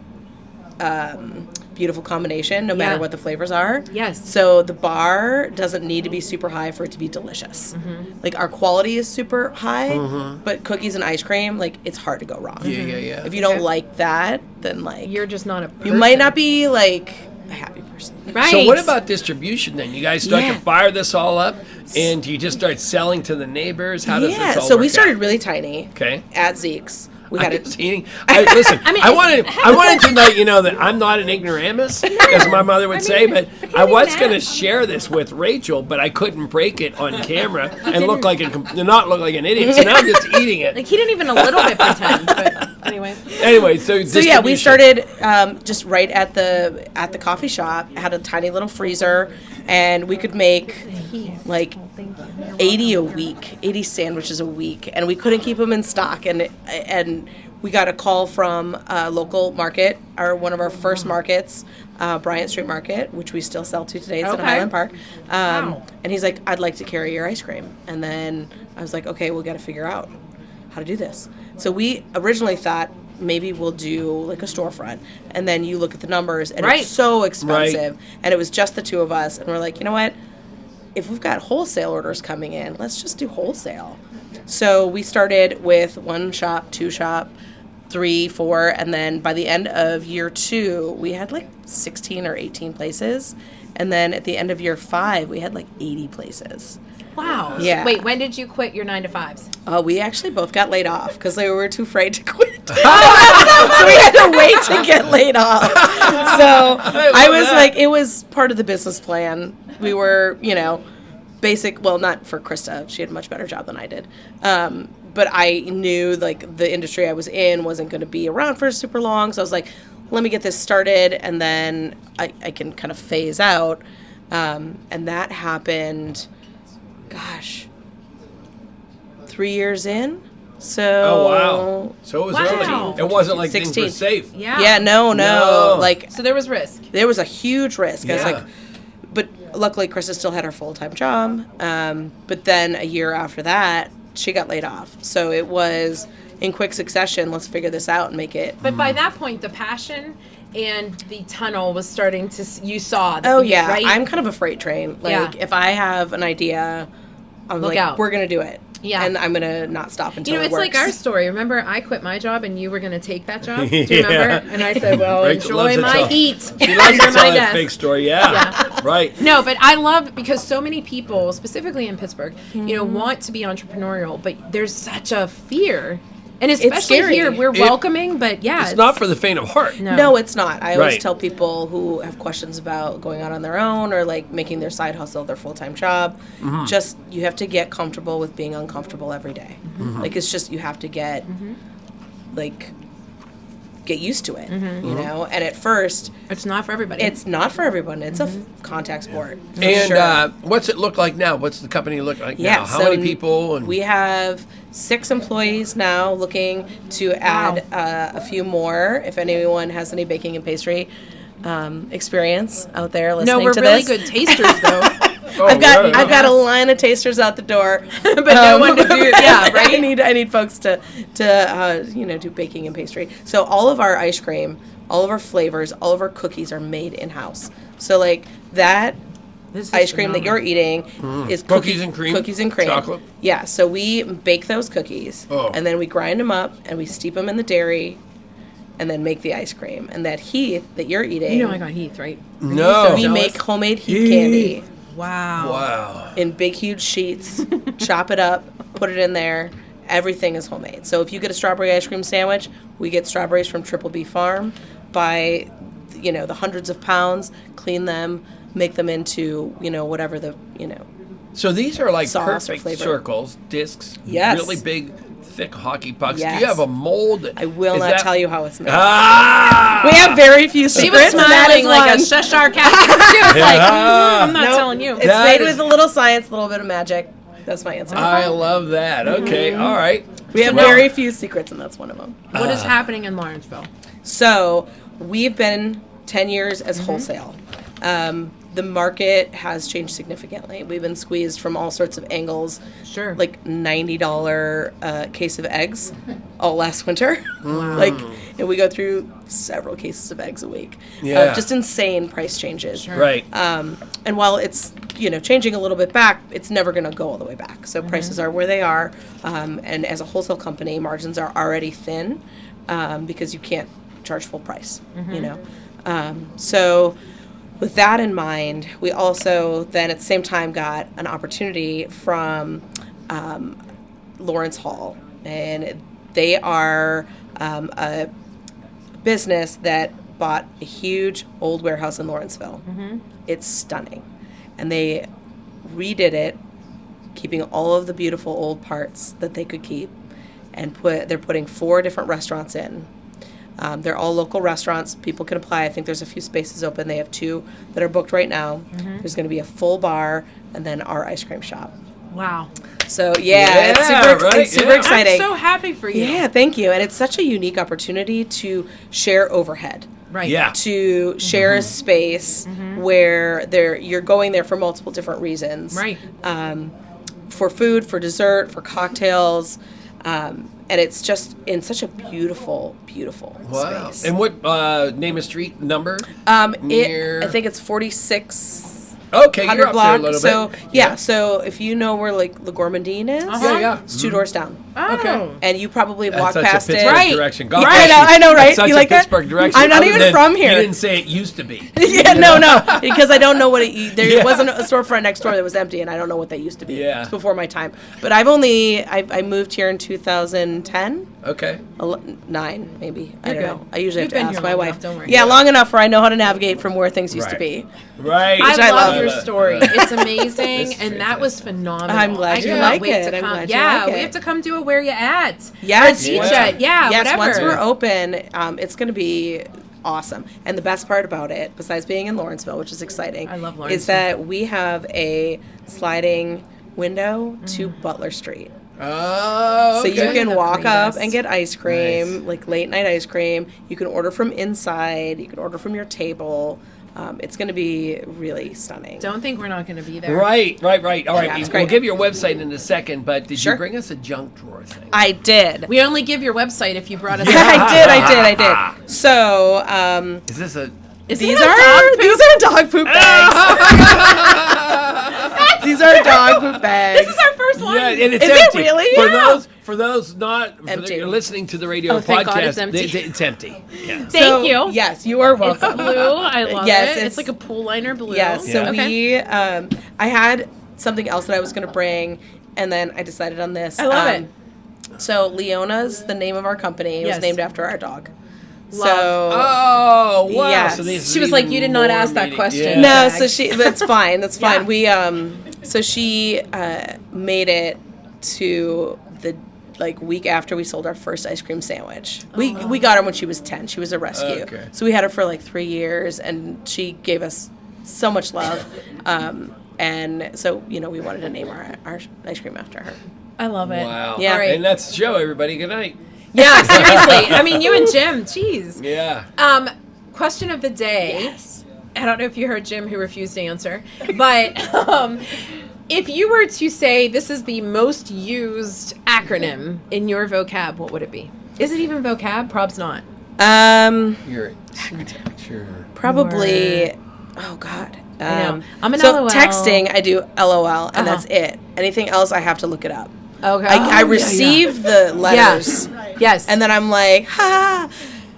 S9: beautiful combination, no matter
S1: Yeah.
S9: what the flavors are.
S1: Yes.
S9: So the bar doesn't need to be super high for it to be delicious. Like our quality is super high, but cookies and ice cream, like it's hard to go wrong.
S2: Yeah.
S9: If you don't like that, then like
S1: You're just not a person.
S9: you might not be like a happy person.
S1: Right.
S2: So what about distribution then? You guys start
S9: Yeah.
S2: to fire this all up, and you just start selling to the neighbors? How does this all
S9: so
S2: work
S9: we started
S2: out?
S9: really tiny.
S2: Okay.
S9: At Zeke's. We had it.
S2: Listen, I wanted to let you know that I'm not an ignoramus, as my mother would say, but I was going to share this with Rachel, but I couldn't break it on camera and not look like an idiot. So now I'm just eating it.
S1: Like, he didn't even a little bit pretend, but anyway.
S2: Anyway, so
S9: Yeah, we
S2: distribution.
S9: started just right at the coffee shop. Had a tiny little freezer, and we could make like 80 sandwiches a week, and we couldn't keep them in stock. And we got a call from a local market, one of our first markets, Bryant Street Market, which we still sell to today. It's in
S1: Okay.
S9: Highland Park. And he's like, "I'd like to carry your ice cream." And then I was like, "Okay, we'll got to figure out how to do this." So we originally thought maybe we'll do like a storefront, and then you look at the numbers, and
S1: Right.
S9: it's so expensive, and it was just the two of us, and we're like, you know what? If we've got wholesale orders coming in, let's just do wholesale. So we started with 1 shop, 2 shop, 3, 4, and then by the end of year 2, we had like 16 or 18 places, and then at the end of year 5, we had like 80 places.
S1: Wow.
S9: Yeah.
S1: Wait, when did you quit your 9 to 5s?
S9: We actually both got laid off because they were too afraid to quit. So we had to wait to get laid off. So I was like, it was part of the business plan. We were, well, not for Krista. She had a much better job than I did. But I knew like the industry I was in wasn't going to be around for super long. So I was like, let me get this started and then I can kind of phase out. And that happened, 3 years in. So
S2: Oh wow! So it was
S1: Wow.
S2: early. It wasn't like
S9: 16.
S2: things were safe.
S1: Yeah.
S9: Yeah, no. Like
S1: So there was risk.
S9: there was a huge risk. I was
S2: Yeah.
S9: like, but luckily Krista still had her full-time job. But then a year after that, she got laid off. So it was in quick succession. Let's figure this out and make it.
S1: But by that point, the passion and the tunnel was starting to, you saw that.
S9: Oh yeah,
S1: right?
S9: I'm kind of a freight train. Like
S1: Yeah.
S9: if I have an idea, I'm
S1: Look
S9: like,
S1: out.
S9: we're gonna do it.
S1: Yeah.
S9: And I'm gonna not stop until
S1: it's
S9: it works.
S1: like our story. Remember, I quit my job and you were going to take that job? Do you remember? And I said, well,
S2: Rachel loves
S1: enjoy
S2: to
S1: my
S2: tell-
S1: heat
S2: She loves
S1: under
S2: to tell
S1: my
S2: that
S1: desk.
S2: fake story. Yeah. Right.
S1: No, but I love because so many people, specifically in Pittsburgh, want to be entrepreneurial, but there's such a fear. And especially
S9: scary.
S1: here, we're welcoming, but yeah.
S2: It's not for the faint of heart.
S9: No, it's not. I always
S2: Right.
S9: tell people who have questions about going out on their own or like making their side hustle their full-time job, just you have to get comfortable with being uncomfortable every day. Like it's just you have to get like get used to it, And at first,
S1: It's not for everybody.
S9: it's not for everyone. It's a contact sport. for
S2: And
S9: sure.
S2: what's it look like now? What's the company look like
S9: Yeah,
S2: now? How
S9: so
S2: many people? And
S9: we have 6 employees now, looking to add a few more. If anyone has any baking and pastry experience out there listening
S1: no, we're
S9: to
S1: really
S9: this,
S1: good tasters, though.
S9: I've got a line of tasters out the door,
S1: But no one to do it. Yeah, right?
S9: I need folks to do baking and pastry. So all of our ice cream, all of our flavors, all of our cookies are made in house. So like that
S1: This is
S9: ice cream that you're eating is
S2: Cookies and cream?
S9: Cookies and cream.
S2: Chocolate?
S9: Yeah. So we bake those cookies,
S2: Oh.
S9: and then we grind them up and we steep them in the dairy, and then make the ice cream. And that heat that you're eating,
S1: You know I got Heath, right?
S2: no.
S9: we make homemade heat candy
S1: Wow.
S2: Wow.
S9: in big, huge sheets, chop it up, put it in there. Everything is homemade. So if you get a strawberry ice cream sandwich, we get strawberries from Triple B Farm, buy, the hundreds of pounds, clean them, make them into, whatever the,
S2: So these are like
S9: Sauce or
S2: perfect
S9: flavor.
S2: circles, discs,
S9: Yes.
S2: really big, thick hockey pucks.
S9: Yes.
S2: Do you have a mold?
S9: I will
S2: Is
S9: not
S2: that-
S9: tell you how it's made.
S2: Ah!
S9: We have very few
S1: She
S9: secrets.
S1: was
S9: and that
S1: smiling
S9: is
S1: like a
S9: one.
S1: Cheshire cat. She was like, I'm not
S9: Nope.
S1: telling you.
S9: It's
S2: That
S9: made
S2: is-
S9: with a little science, a little bit of magic. That's my answer.
S2: I love that. Okay, all right.
S9: We have
S2: Well-
S9: very few secrets, and that's one of them.
S1: What is happening in Lawrenceville?
S9: So we've been 10 years as wholesale. The market has changed significantly. We've been squeezed from all sorts of angles.
S1: Sure.
S9: Like $90 case of eggs all last winter. And we go through several cases of eggs a week.
S2: Yeah.
S9: Just insane price changes.
S2: Right.
S9: And while it's changing a little bit back, it's never going to go all the way back. So prices are where they are, and as a wholesale company, margins are already thin because you can't charge full price. So with that in mind, we also then at the same time got an opportunity from Lawrence Hall, and they are a business that bought a huge old warehouse in Lawrenceville. It's stunning. And they redid it, keeping all of the beautiful old parts that they could keep, and they're putting 4 different restaurants in. They're all local restaurants. People can apply. I think there's a few spaces open. They have 2 that are booked right now. There's going to be a full bar and then our ice cream shop.
S1: Wow.
S9: So it's super exciting.
S1: I'm so happy for you.
S9: Yeah, thank you. And it's such a unique opportunity to share overhead.
S1: Right.
S2: Yeah.
S9: To share a space where you're going there for multiple different reasons.
S1: Right.
S9: For food, for dessert, for cocktails. And it's just in such a beautiful, beautiful
S2: Wow.
S9: space.
S2: And what name of street number?
S9: I think it's 46.
S2: Okay, you're
S9: 100
S2: up
S9: block.
S2: there a little
S9: So
S2: bit.
S9: yeah. So if you know where like La Gourmandine is,
S2: Yeah, yeah.
S9: it's 2 doors down.
S2: Okay.
S9: And you probably
S2: That's
S9: walked
S2: such
S9: past
S2: a
S9: it.
S2: Pittsburgh direction. God
S9: Right,
S2: bless you.
S9: I know, right?
S2: That's such
S9: You
S2: a
S9: like that?
S2: Pittsburgh direction.
S9: I'm not
S2: other
S9: even
S2: than
S9: from here.
S2: You didn't say it used to be.
S9: Yeah, no, because I don't know what there wasn't a storefront next door that was empty, and I don't know what that used to be.
S2: Yeah.
S9: It's before my time. But I moved here in 2010.
S2: Okay.
S9: 9 maybe. I
S1: You're
S9: don't
S1: good.
S9: know. I usually
S1: You've
S9: have
S1: been
S9: to
S1: here
S9: ask my
S1: long
S9: wife.
S1: enough, don't worry.
S9: Yeah, long enough where I know how to navigate from where things used to be.
S2: Right.
S9: Which
S1: I
S9: I
S1: love
S9: love.
S1: your story. It's amazing,
S2: It's
S1: and that was phenomenal.
S9: I'm glad
S1: I
S9: you
S1: cannot
S9: like
S1: wait
S9: it.
S1: to
S9: I'm
S1: come.
S9: glad you
S1: Yeah,
S9: like
S1: we
S9: it.
S1: have to come do a Where You At.
S9: Yes.
S1: Or a
S2: Yeah.
S1: T-shirt. Yeah,
S9: Yes,
S1: whatever.
S9: once we're open, it's going to be awesome. And the best part about it, besides being in Lawrenceville, which is exciting,
S1: I love
S9: is
S1: Lawrenceville.
S9: that we have a sliding window to Butler Street.
S2: Oh,
S9: So you
S2: okay.
S9: can
S1: The
S9: walk up
S1: greatest.
S9: and get ice cream,
S2: Nice.
S9: like late night ice cream. You can order from inside. You can order from your table. It's going to be really stunning.
S1: Don't think we're not going to be there.
S2: Right. All right.
S9: Yeah, it's
S2: We'll
S9: great.
S2: give your website in a second, but did
S9: Sure.
S2: you bring us a junk drawer thing?
S9: I did.
S1: We only give your website if you brought us.
S9: I did. So
S2: Is this a...
S9: these are dog poop bags. These are dog poop bags.
S1: This is our first one.
S2: Yeah, and it's
S9: Is it
S2: empty.
S9: really?
S2: For those not
S9: Empty.
S2: you're listening to the radio
S1: Oh, thank
S2: podcast,
S1: God it's empty.
S2: it's empty. Yeah.
S1: Thank you.
S9: Yes, you are
S1: It's
S9: welcome.
S1: blue. I love
S9: Yes,
S1: it.
S9: it's-
S1: It's like a pool liner blue.
S9: Yes. So
S1: Okay.
S9: we, I had something else that I was going to bring, and then I decided on this.
S1: I love it.
S9: So Leona's the name of our company. It
S1: Yes.
S9: was named after our dog.
S1: Love.
S9: So
S2: Oh wow!
S9: Yes.
S2: So this
S1: She
S2: is
S1: was like,
S2: even
S1: "You did not
S2: more
S1: ask that
S2: meaning-
S1: question."
S2: Yeah.
S9: no, so that's fine. That's fine.
S1: Yeah.
S9: We so she made it to the week after we sold our first ice cream sandwich. We got her when she was 10. She was a rescue.
S2: Okay.
S9: So we had her for like 3 years, and she gave us so much love. And so we wanted to name our ice cream after her.
S1: I love it.
S2: Wow.
S9: Yeah.
S1: All right.
S2: And that's the show, everybody. Good night.
S1: Yeah, seriously. I mean, you and Jim, jeez.
S2: Yeah.
S1: Question of the day. Yes. I don't know if you heard Jim who refused to answer, but if you were to say this is the most used acronym in your vocab, what would it be? Is it even vocab? Prob's not.
S2: Your architecture.
S9: Probably. Oh God.
S1: I know. I'm an
S9: so
S1: LOL.
S9: texting, I do LOL, and that's it. Anything else, I have to look it up.
S1: Okay.
S9: I receive the letters,
S1: Yes.
S9: and then I'm like, ha.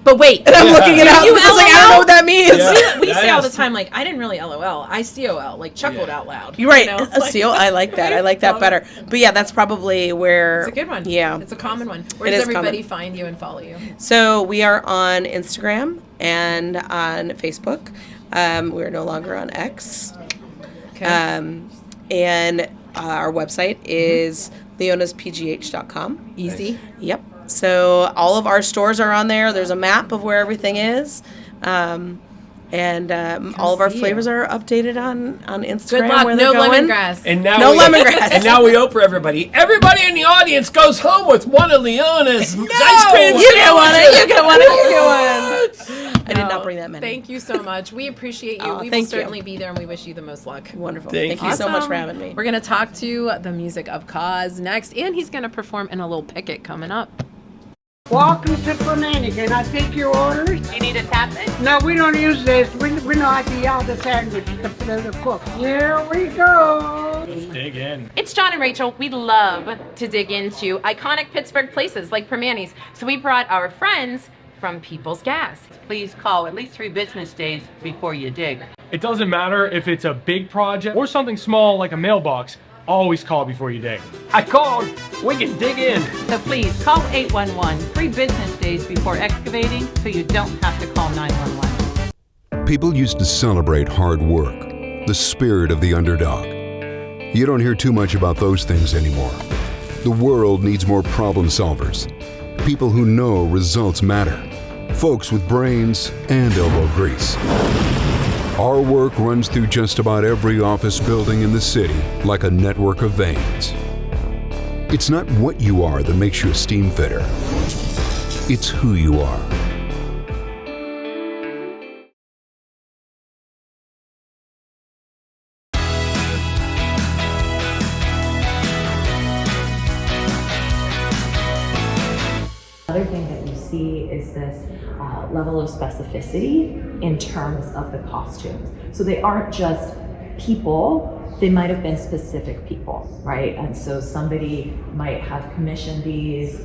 S1: but wait.
S9: And I'm looking it up
S1: You
S9: because I don't know what that means.
S2: Yeah.
S1: We say all the
S2: Yes.
S1: time, like, I didn't really LOL. I COL, like, chuckled out loud.
S9: You're right.
S1: You know?
S9: A seal. I like that. I like that
S1: Love
S9: better. But yeah, that's probably where.
S1: It's a good one.
S9: Yeah.
S1: It's a common one. Where
S9: It
S1: does
S9: is
S1: everybody
S9: common.
S1: find you and follow you?
S9: So we are on Instagram and on Facebook. We're no longer on X.
S1: Okay.
S9: And our website is leonaspgh.com.
S1: Easy.
S9: Yep. So all of our stores are on there. There's a map of where everything is. And all of our
S1: see
S9: flavors are updated on Instagram.
S1: Good luck.
S9: Where
S1: No
S9: they're going.
S1: lemongrass.
S2: And now
S9: No lemongrass.
S2: And now we open everybody. Everybody in the audience goes home with one of Leona's ice cream
S9: You get one.
S2: sandwiches.
S9: You get one. You get one. I did
S1: No,
S9: not bring that many.
S1: Thank you so much. We appreciate you.
S9: Aw,
S1: we will
S9: thank you.
S1: certainly be there, and we wish you the most luck.
S9: Wonderful.
S2: Thank
S9: Thank you so much
S1: Awesome.
S9: for having me.
S1: We're going to talk to the music of Cause next, and he's going to perform in a little picket coming up.
S10: Welcome to Fernandez. Can I take your orders? You need a tap it? No, we don't use this. We know how to yell the sandwich, the cook. Here we go.
S11: Dig in.
S1: It's John and Rachel. We love to dig into iconic Pittsburgh places like Permanis, so we brought our friends from People's Gas.
S12: Please call at least 3 business days before you dig.
S11: It doesn't matter if it's a big project or something small like a mailbox. Always call before you dig.
S12: I called. We can dig in. So please call 811 3 business days before excavating so you don't have to call 911.
S4: People used to celebrate hard work, the spirit of the underdog. You don't hear too much about those things anymore. The world needs more problem solvers, people who know results matter, folks with brains and elbow grease. Our work runs through just about every office building in the city like a network of veins. It's not what you are that makes you a steam fitter. It's who you are.
S13: Another thing that you see is this level of specificity in terms of the costumes. So they aren't just people they might have been specific people, right? And so somebody might have commissioned these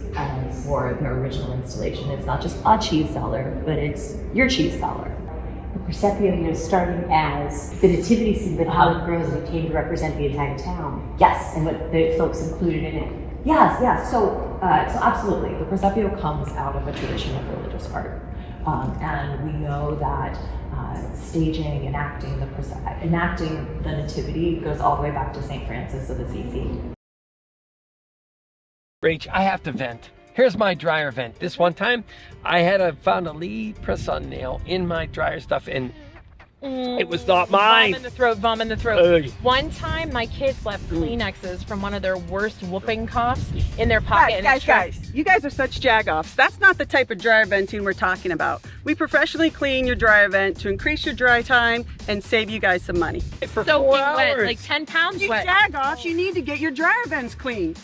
S13: for their original installation. It's not just a cheese cellar, but it's your cheese cellar.
S14: The Presepio, starting as the nativity scene, but how it grows and it came to represent the entire town.
S13: Yes.
S14: And what the folks included in it.
S13: Yes. So absolutely, the Presepio comes out of a tradition of religious art, and we know that staging, enacting the nativity goes all the way back to St. Francis of Assisi.
S2: Rach, I have to vent. Here's my dryer vent. This one time, I found a Lee press-on nail in my dryer stuff, and it was not mine.
S1: Vom in the throat. One time, my kids left Kleenexes from one of their worst whooping coughs in their pocket.
S7: Guys, you guys are such Jagoffs. That's not the type of dryer venting we're talking about. We professionally clean your dryer vent to increase your dry time and save you guys some money.
S1: For 4 hours. Wet, like 10 pounds
S7: you
S1: wet.
S7: Jagoffs, you need to get your dryer vents cleaned.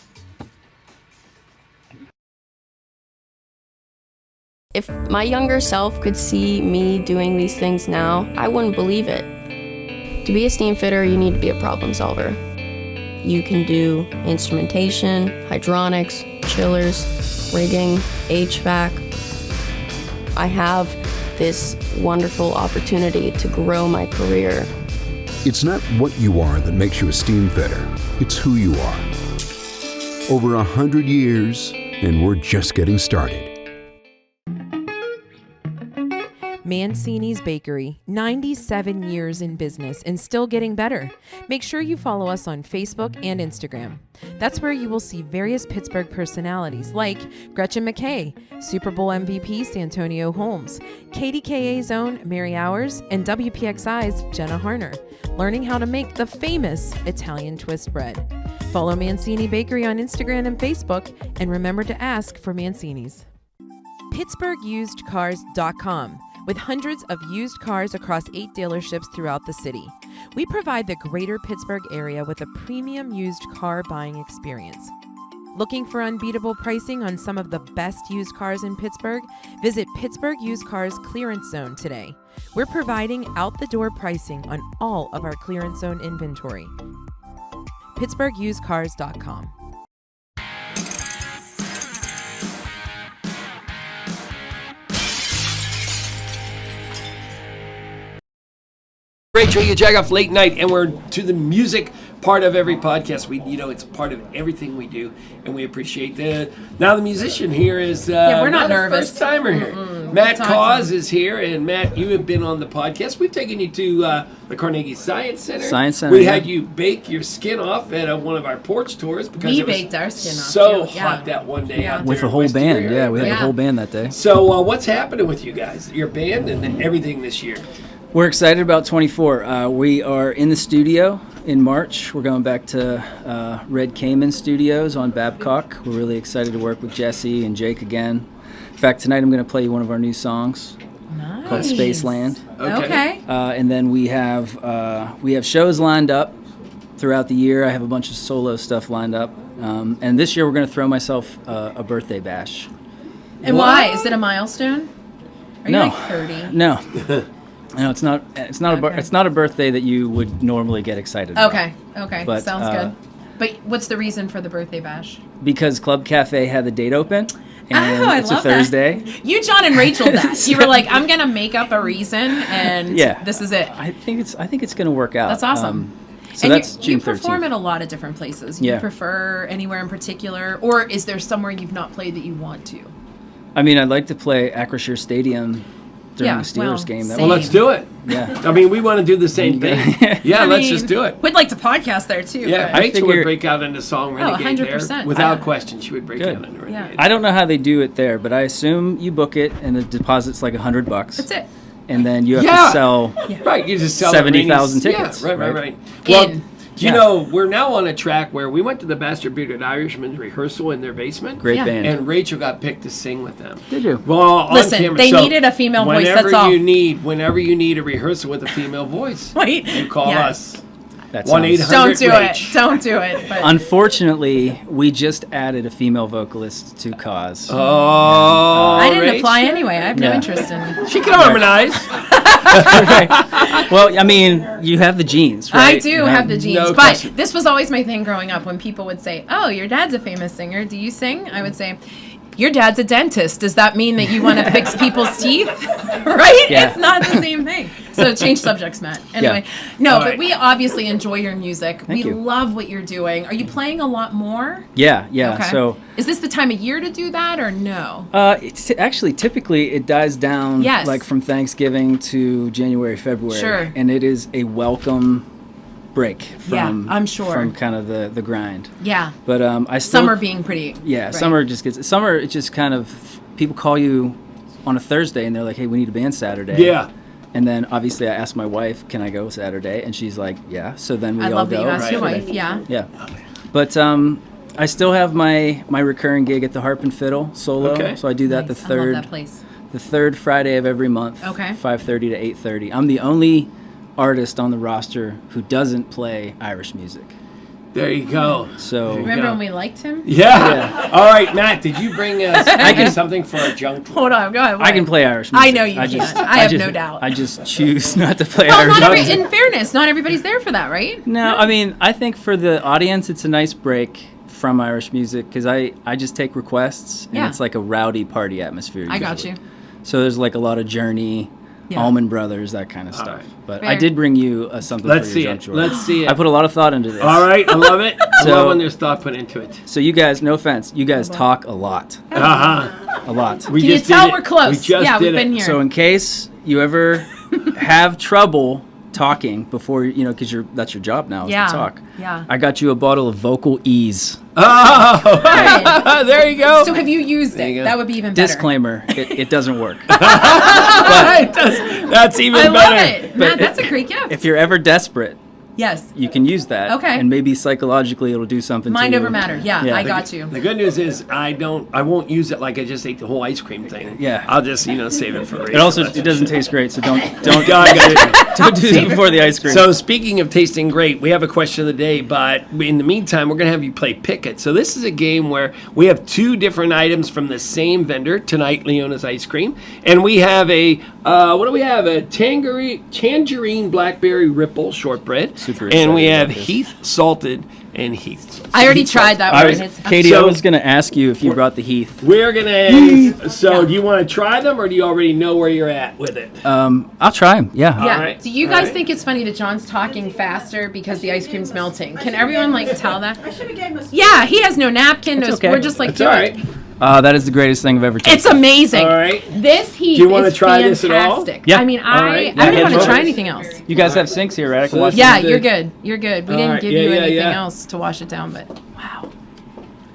S3: If my younger self could see me doing these things now, I wouldn't believe it. To be a steam fitter, you need to be a problem solver. You can do instrumentation, hydronics, chillers, rigging, HVAC. I have this wonderful opportunity to grow my career.
S4: It's not what you are that makes you a steam fitter. It's who you are. Over 100 years, and we're just getting started.
S5: Mancini's Bakery, 97 years in business and still getting better. Make sure you follow us on Facebook and Instagram. That's where you will see various Pittsburgh personalities like Gretchen McKay, Super Bowl MVP Santonio Holmes, KDKA's own Mary Hours, and WPXI's Jenna Harner, learning how to make the famous Italian twist bread. Follow Mancini Bakery on Instagram and Facebook, and remember to ask for Mancini's. PittsburghUsedCars.com. With hundreds of used cars across 8 dealerships throughout the city, we provide the greater Pittsburgh area with a premium used car buying experience. Looking for unbeatable pricing on some of the best used cars in Pittsburgh? Visit Pittsburgh Used Cars Clearance Zone today. We're providing out-the-door pricing on all of our clearance zone inventory. PittsburghUsedCars.com.
S2: Rachel Yajagoff late night, and we're to the music part of every podcast. It's part of everything we do, and we appreciate that. Now the musician here is
S1: we're not nervous.
S2: First timer here. Matt Cause is here, and Matt, you have been on the podcast. We've taken you to the Carnegie Science Center. We had you bake your skin off at one of our porch tours because
S1: we baked our skin off.
S2: So hot that one day out there
S15: with the whole band. Yeah, we had the whole band that day.
S2: So what's happening with you guys, your band, and everything this year?
S15: We're excited about 24. We are in the studio in March. We're going back to Red Cayman Studios on Babcock. We're really excited to work with Jesse and Jake again. In fact, tonight I'm going to play you one of our new songs called Spaceland.
S1: Okay.
S15: And then we have shows lined up throughout the year. I have a bunch of solo stuff lined up. And this year we're going to throw myself a birthday bash.
S1: And why? Is it a milestone? Are you like 30?
S15: No. No, it's not a birthday that you would normally get excited about.
S1: Okay.
S15: But,
S1: sounds good. But what's the reason for the birthday bash?
S15: Because Club Cafe had the date open, and it's a Thursday.
S1: That. You, John, and Rachel that. You were like, I'm gonna make up a reason, and this is it.
S15: I think it's gonna work out.
S1: That's awesome.
S15: So
S1: and
S15: that's June 13th.
S1: You perform at a lot of different places. You prefer anywhere in particular, or is there somewhere you've not played that you want to?
S15: I mean, I'd like to play Acrisure Stadium during the Steelers game.
S2: Well, let's do it.
S15: Yeah.
S2: I mean, we want to do the same thing. Yeah, let's just do it.
S1: We'd like to podcast there, too.
S2: Yeah, Rachel would break out into song Renegade
S1: 100%.
S2: there. Without question, she would break out into Renegade.
S15: I don't know how they do it there, but I assume you book it and the deposit's like $100.
S1: That's it.
S15: And then you have to sell
S2: right, you just sell
S15: 70,000 tickets.
S2: Yeah, right. Well, you know, we're now on a track where we went to the Bastard Bearded Irishman's rehearsal in their basement.
S15: Great band.
S2: And Rachel got picked to sing with them.
S15: Did you?
S2: Well,
S1: listen,
S2: on camera.
S1: They needed a female voice, that's all.
S2: Whenever you need a rehearsal with a female voice, you call us.
S15: That's
S2: 1-800-RACH.
S1: Don't do it. But.
S15: Unfortunately, we just added a female vocalist to Cause.
S2: Oh,
S1: I didn't apply anyway. I have no interest in it.
S2: She can harmonize.
S15: Well, I mean, you have the genes, right?
S1: I do have the genes,
S2: no
S1: but
S2: question.
S1: this was always my thing growing up when people would say, "Oh, your dad's a famous singer. Do you sing?" I would say, "Your dad's a dentist. Does that mean that you want to fix people's teeth?" Right?
S15: Yeah.
S1: It's not the same thing. So change subjects, Matt. Anyway, no,
S2: All
S1: but
S2: right.
S1: we obviously enjoy your music.
S15: Thank
S1: we
S15: you.
S1: love what you're doing. Are you playing a lot more?
S15: Yeah.
S1: Okay.
S15: So,
S1: is this the time of year to do that or no?
S15: it's actually typically it dies down
S1: Yes.
S15: like from Thanksgiving to January, February.
S1: Sure.
S15: And it is a welcome break from
S1: I'm sure.
S15: from kind of the grind.
S1: Yeah.
S15: But I still
S1: Summer being pretty.
S15: Yeah,
S1: right.
S15: summer it just kind of people call you on a Thursday and they're like, "Hey, we need a band Saturday."
S2: Yeah.
S15: And then obviously I asked my wife, "Can I go Saturday?" And she's like, "Yeah." So then we
S1: I
S15: all
S1: love
S15: go.
S1: that you asked your
S2: Right.
S1: wife. Yeah.
S15: Yeah. But I still have my recurring gig at the Harp and Fiddle solo.
S2: Okay.
S15: So I do that
S1: Nice.
S15: the
S1: I love
S15: third
S1: that place.
S15: the third Friday of every month.
S1: Okay.
S15: 5:30 to 8:30. I'm the only artist on the roster who doesn't play Irish music.
S2: There you go.
S15: So
S1: Remember
S2: Yeah.
S1: when we liked him?
S2: Yeah. All right, Matt, did you bring us something for our junk drawer?
S1: Hold on, go ahead.
S15: I can play Irish music.
S1: I know you can. I have no doubt.
S15: I just choose not to play
S1: Well,
S15: Irish
S1: not
S15: music.
S1: in fairness, not everybody's there for that, right?
S15: No, I mean, I think for the audience, it's a nice break from Irish music because I just take requests and
S1: Yeah.
S15: it's like a rowdy party atmosphere.
S1: I got
S15: usually.
S1: you.
S15: So there's like a lot of Journey,
S1: Yeah.
S15: Allman Brothers, that kind of stuff.
S2: right.
S15: But
S1: Fair.
S15: I did bring you something
S2: Let's
S15: for
S2: see
S15: your
S2: it.
S15: junk drawer.
S2: Let's see it.
S15: I put a lot of thought into this.
S2: All right, I love it. I
S15: So-
S2: love when there's thought put into it.
S15: So you guys, no offense, you guys talk a lot.
S2: Uh-huh.
S15: A lot.
S2: We
S1: Can you
S2: just did
S1: tell
S2: it.
S1: we're close?
S2: We just
S1: Yeah,
S2: did
S1: we've been
S2: it.
S1: here.
S15: So in case you ever have trouble talking before, because that's your job now is
S1: Yeah.
S15: to talk.
S1: Yeah.
S15: I got you a bottle of Vocal Ease.
S2: Oh,
S1: Right.
S2: there you go.
S1: So have you used
S2: There you
S1: it?
S2: go.
S1: That would be even better.
S15: Disclaimer, it doesn't work.
S2: That's even
S1: I love
S2: better.
S1: it. Matt, that's a great gift.
S15: If you're ever desperate,
S1: Yes.
S15: you can use that.
S1: Okay.
S15: And maybe psychologically it'll do something
S1: Mind
S15: to you.
S1: over matter. Yeah, I got you.
S2: The good news is I won't use it like I just ate the whole ice cream thing.
S15: Yeah.
S2: I'll just save it for later.
S15: It also it doesn't taste great, so don't
S2: God, God.
S15: don't do it before the ice cream.
S2: So speaking of tasting great, we have a question of the day, but in the meantime, we're going to have you play Pick It. So this is a game where we have two different items from the same vendor, tonight Leona's Ice Cream, and we have a, what do we have? A tangerine blackberry ripple shortbread,
S15: Super
S2: and we
S15: excited
S2: have
S15: about this.
S2: Heath salted and Heath.
S1: I already tried that
S15: I
S1: one.
S15: was,
S1: It's-
S15: Katie, I
S2: So-
S15: was going to ask you if you brought the Heath.
S2: We're going to, so do you want to try them or do you already know where you're at with it?
S15: I'll try them. Yeah.
S1: Yeah.
S2: All right.
S1: Do you
S2: All
S1: guys
S2: right.
S1: think it's funny that John's talking faster because the ice cream's melting? Can everyone tell that?
S7: I should have gave him a
S1: Yeah, he has no napkin.
S15: It's
S1: no,
S15: okay.
S1: We're just
S2: That's
S1: do
S2: all
S1: it.
S2: right.
S15: That is the greatest thing I've ever tasted.
S1: It's amazing.
S2: All right.
S1: This heat
S2: Do you wanna
S1: is
S2: try this at all?
S1: fantastic.
S15: Yeah.
S1: I mean,
S2: All right.
S1: I don't
S15: Yeah,
S1: want to
S15: yeah.
S1: try anything else.
S15: You guys have sinks here, right? I can
S2: So
S15: wash
S2: this
S1: Yeah,
S2: is the-
S1: you're good. You're good. We
S2: All
S1: didn't
S2: right.
S1: give
S2: Yeah,
S1: you
S2: yeah,
S1: anything
S2: yeah.
S1: else to wash it down, but wow.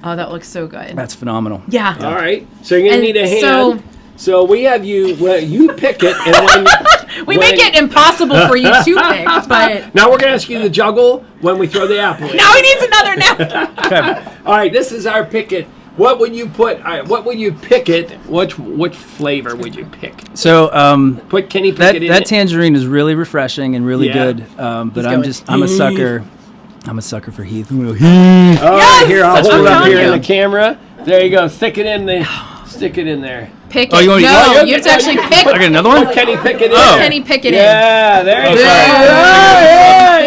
S1: Oh, that looks so good.
S15: That's phenomenal.
S1: Yeah.
S2: All right. So you're going to
S1: And
S2: need a hand.
S1: so-
S2: So we have you, you pick it, and when
S1: We make it impossible for you to pick, but
S2: now we're going to ask you to juggle when we throw the apple in.
S1: now he needs another napkin.
S2: All right, this is our pick it. What would you put? All right, what would you pick it? What flavor would you pick?
S15: So
S2: Put Kenny pick
S15: that
S2: it in.
S15: that
S2: it.
S15: tangerine is really refreshing and really
S2: Yeah.
S15: good. But
S1: going,
S15: I'm a sucker. I'm a sucker for Heath.
S2: All right,
S1: Yes!
S2: here I'll
S1: That's
S2: hold
S1: what
S2: it
S1: I'm
S2: up here
S1: telling
S2: in
S1: you.
S2: the camera. There you go. Stick it in there.
S1: Pick
S15: Oh,
S1: it.
S15: you want me to-
S1: No,
S2: Oh,
S1: you have to actually pick.
S15: I got another one.
S2: Put Kenny pick it in.
S15: Oh.
S1: Kenny, pick it
S2: Yeah, there you
S15: Oh,
S2: go.
S15: sorry.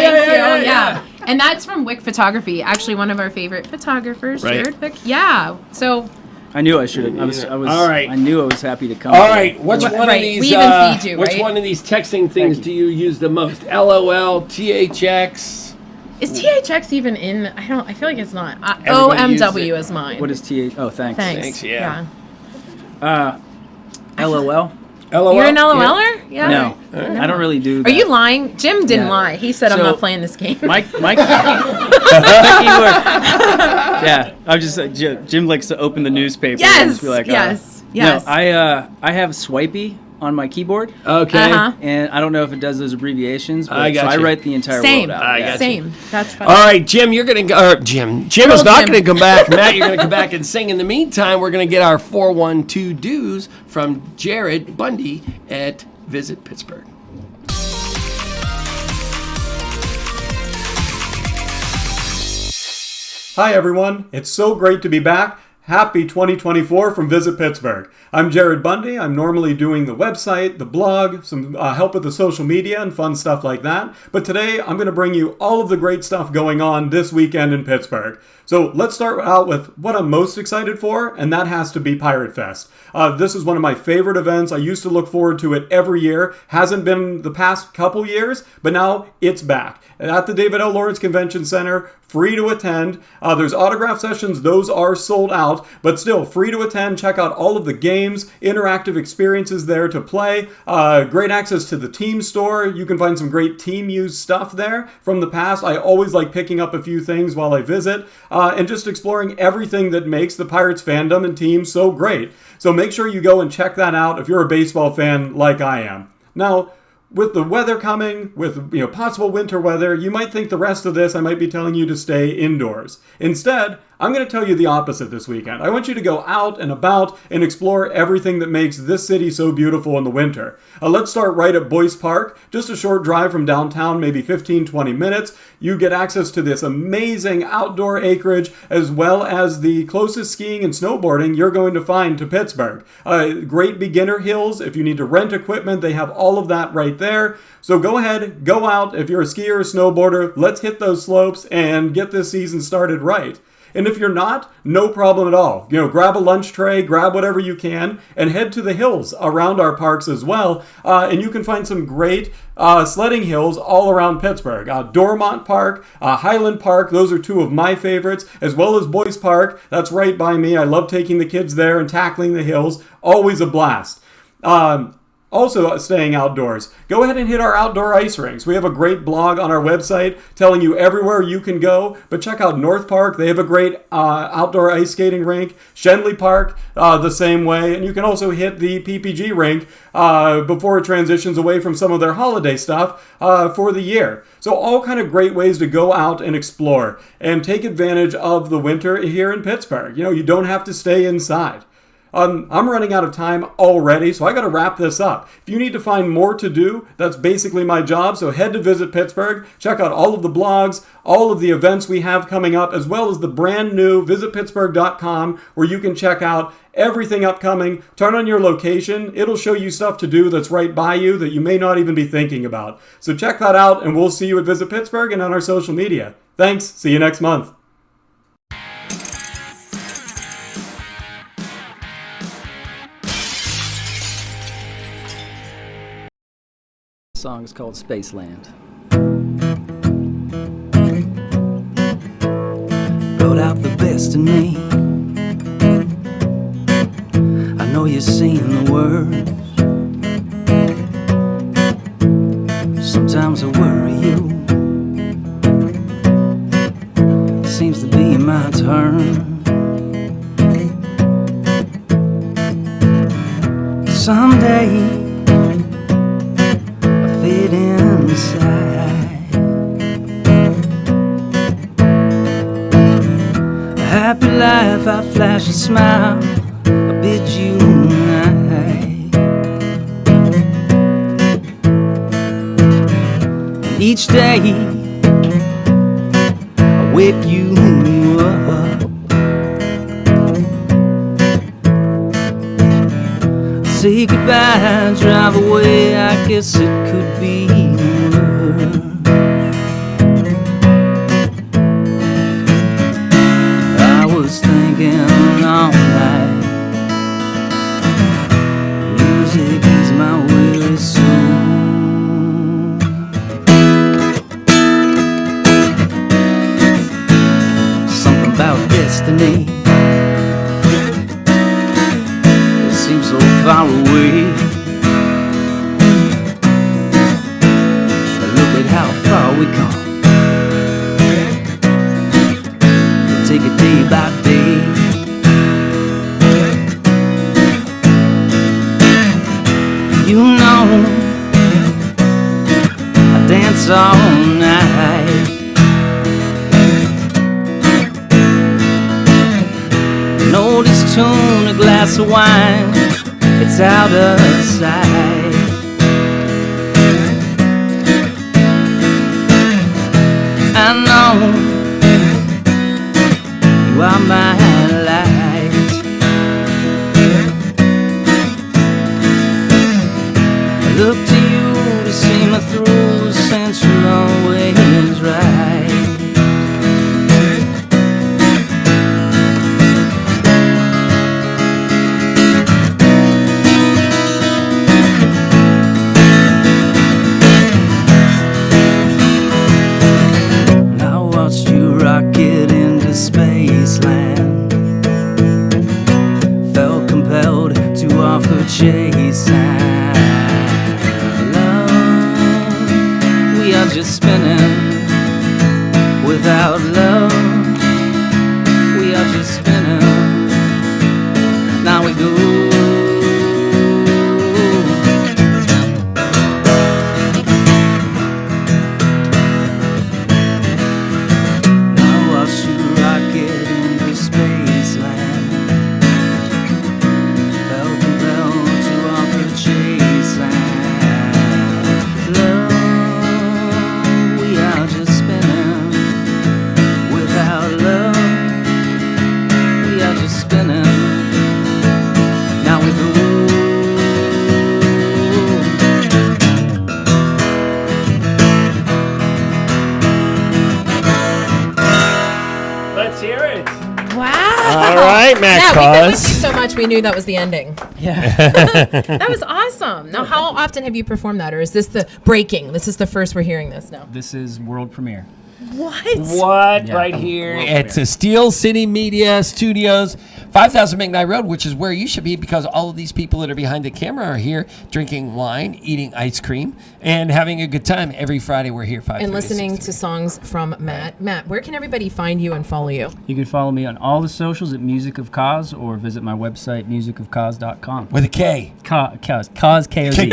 S1: Thank you. Yeah. And that's from Wick Photography, actually one of our favorite photographers,
S2: Right.
S1: Jared Wick. Yeah. So
S15: I knew I should have. I was.
S2: All right.
S15: I knew I was happy to come.
S2: All
S15: today.
S2: right, which one
S1: Right,
S2: of these?
S1: we even feed you,
S2: which
S1: right?
S2: one of these texting things do you use the most? LOL, THX.
S1: is THX even in? I feel like it's not.
S2: Everybody uses
S1: OMW
S2: it.
S1: is mine.
S15: What is TH? Oh, thanks.
S1: Thanks.
S2: Thanks, yeah.
S15: LOL.
S2: LOL.
S1: You're an LOLer? Yeah.
S15: No, I don't really do.
S1: Are
S15: that.
S1: you lying? Jim didn't
S15: Yeah.
S1: lie. He said, "I'm
S15: So,
S1: not playing this game."
S15: My keyword. Yeah, I'm just Jim likes to open the newspaper. and
S1: Yes.
S15: just be like,
S1: Yes.
S15: No,
S1: Yes.
S15: I have Swipey on my keyboard,
S2: Okay.
S1: Uh-huh.
S15: and I don't know if it does those abbreviations, but
S2: I got
S15: so I
S2: you.
S15: write the entire
S1: Same.
S15: world out.
S2: I
S15: yeah.
S2: got you.
S1: Same. That's funny.
S2: All right, Jim, you're going to go. Jim is
S1: Girl
S2: not
S1: Jim.
S2: going to come back. Matt, you're going to come back and sing. In the meantime, we're going to get our 412 dues from Jared Bundy at Visit Pittsburgh.
S16: Hi everyone, it's so great to be back. Happy 2024 from Visit Pittsburgh. I'm Jared Bundy. I'm normally doing the website, the blog, some help with the social media and fun stuff like that. But today I'm going to bring you all of the great stuff going on this weekend in Pittsburgh. So let's start out with what I'm most excited for, and that has to be Pirate Fest. This is one of my favorite events. I used to look forward to it every year. Hasn't been the past couple years, but now it's back. At the David L. Lawrence Convention Center, free to attend. There's autograph sessions. Those are sold out, but still free to attend. Check out all of the games, interactive experiences there to play. Great access to the team store. You can find some great team used stuff there from the past. I always like picking up a few things while I visit and just exploring everything that makes the Pirates fandom and team so great. So make sure you go and check that out if you're a baseball fan like I am. Now, with the weather coming, with possible winter weather, you might think the rest of this I might be telling you to stay indoors. Instead, I'm going to tell you the opposite this weekend. I want you to go out and about and explore everything that makes this city so beautiful in the winter. Let's start right at Boyce Park, just a short drive from downtown, maybe 15-20 minutes. You get access to this amazing outdoor acreage as well as the closest skiing and snowboarding you're going to find to Pittsburgh. Great beginner hills. If you need to rent equipment, they have all of that right there. So go ahead, go out. If you're a skier or snowboarder, let's hit those slopes and get this season started right. And if you're not, no problem at all. Grab a lunch tray, grab whatever you can, and head to the hills around our parks as well. And you can find some great sledding hills all around Pittsburgh. Dormont Park, Highland Park, those are two of my favorites, as well as Boyce Park. That's right by me. I love taking the kids there and tackling the hills. Always a blast. Also staying outdoors, go ahead and hit our outdoor ice rinks. We have a great blog on our website telling you everywhere you can go, but check out North Park. They have a great outdoor ice skating rink. Shenley Park, the same way. And you can also hit the PPG rink before it transitions away from some of their holiday stuff for the year. So all kind of great ways to go out and explore and take advantage of the winter here in Pittsburgh. You don't have to stay inside. I'm running out of time already, so I got to wrap this up. If you need to find more to do, that's basically my job. So head to Visit Pittsburgh, check out all of the blogs, all of the events we have coming up, as well as the brand new visitpittsburgh.com, where you can check out everything upcoming. Turn on your location. It'll show you stuff to do that's right by you that you may not even be thinking about. So check that out, and we'll see you at Visit Pittsburgh and on our social media. Thanks. See you next month.
S15: The song is called Spaceland.
S17: Brought out the best in me. I know you're seeing the words. Sometimes I worry you. Seems to be my turn. Someday fit inside. A happy life, I flash a smile, I bid you night. And each day I wake you up. Say goodbye, drive away, I guess it could be worse. I was thinking all night, music is my weary soul. Something about destiny seems so far away. But look at how far we come. We'll take it day by day. You know, I dance all night. An oldest tune, a glass of wine, it's out of sight. I know you are my life. chase love. We are just spinning without love. We are just spinning. Now we go.
S1: Matt, we've been with you so much, we knew that was the ending.
S15: Yeah.
S1: That was awesome. Now, how often have you performed that, or is this the breaking? This is the first we're hearing this now.
S15: This is world premiere.
S1: What?
S2: Yeah, right here at Steel City Media Studios, 5000 McKnight Road, which is where you should be, because all of these people that are behind the camera are here drinking wine, eating ice cream, and having a good time. Every Friday we're here 5
S1: and listening to songs from Matt. Matt, where can everybody find you and follow you?
S15: You can follow me on all the socials at Music of Cause, or visit my website, musicofcause.com.
S2: With a K.
S15: Cause, K-O-Z.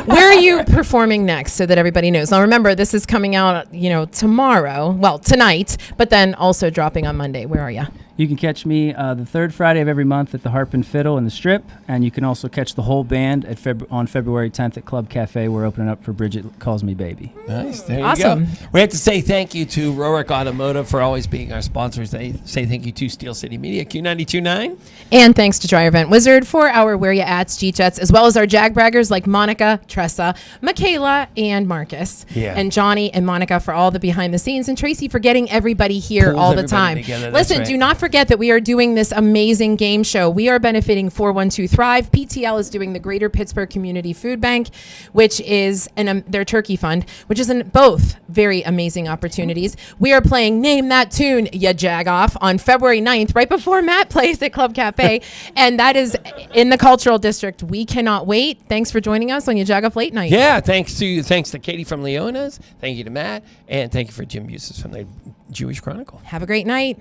S1: Where are you performing next, so that everybody knows? Now, remember, this is coming out, tomorrow. Well, tonight, but then also dropping on Monday. Where are you?
S15: You can catch me the third Friday of every month at the Harp and Fiddle in the Strip, and you can also catch the whole band at on February 10th at Club Cafe. We're opening up for Bridget Calls Me Baby.
S2: Nice. There you
S1: Awesome.
S2: go. We have to say thank you to Rohrich Automotive for always being our sponsors. They say thank you to Steel City Media, Q92.9.
S1: And thanks to Dryer Vent Wizard for our Where Ya Ats, G-Jets, as well as our Jag Braggers like Monica, Tressa, Michaela, and Marcus.
S2: Yeah.
S1: And Johnny and Monica for all the behind the scenes, and Tracy for getting everybody here
S2: Pulls
S1: all the
S2: everybody
S1: time.
S2: together, that's
S1: Listen,
S2: right.
S1: do not forget that we are doing this amazing game show. We are benefiting 412 Thrive. PTL is doing the Greater Pittsburgh Community Food Bank, which is their turkey fund, which is both very amazing opportunities. We are playing Name That Tune, Yajagoff, on February 9th, right before Matt plays at Club Cafe, and that is in the Cultural District. We cannot wait. Thanks for joining us on Yajagoff Late Night.
S2: Yeah, thanks to Katie from Leona's. Thank you to Matt, and thank you for Jim Buses from the Jewish Chronicle.
S1: Have a great night.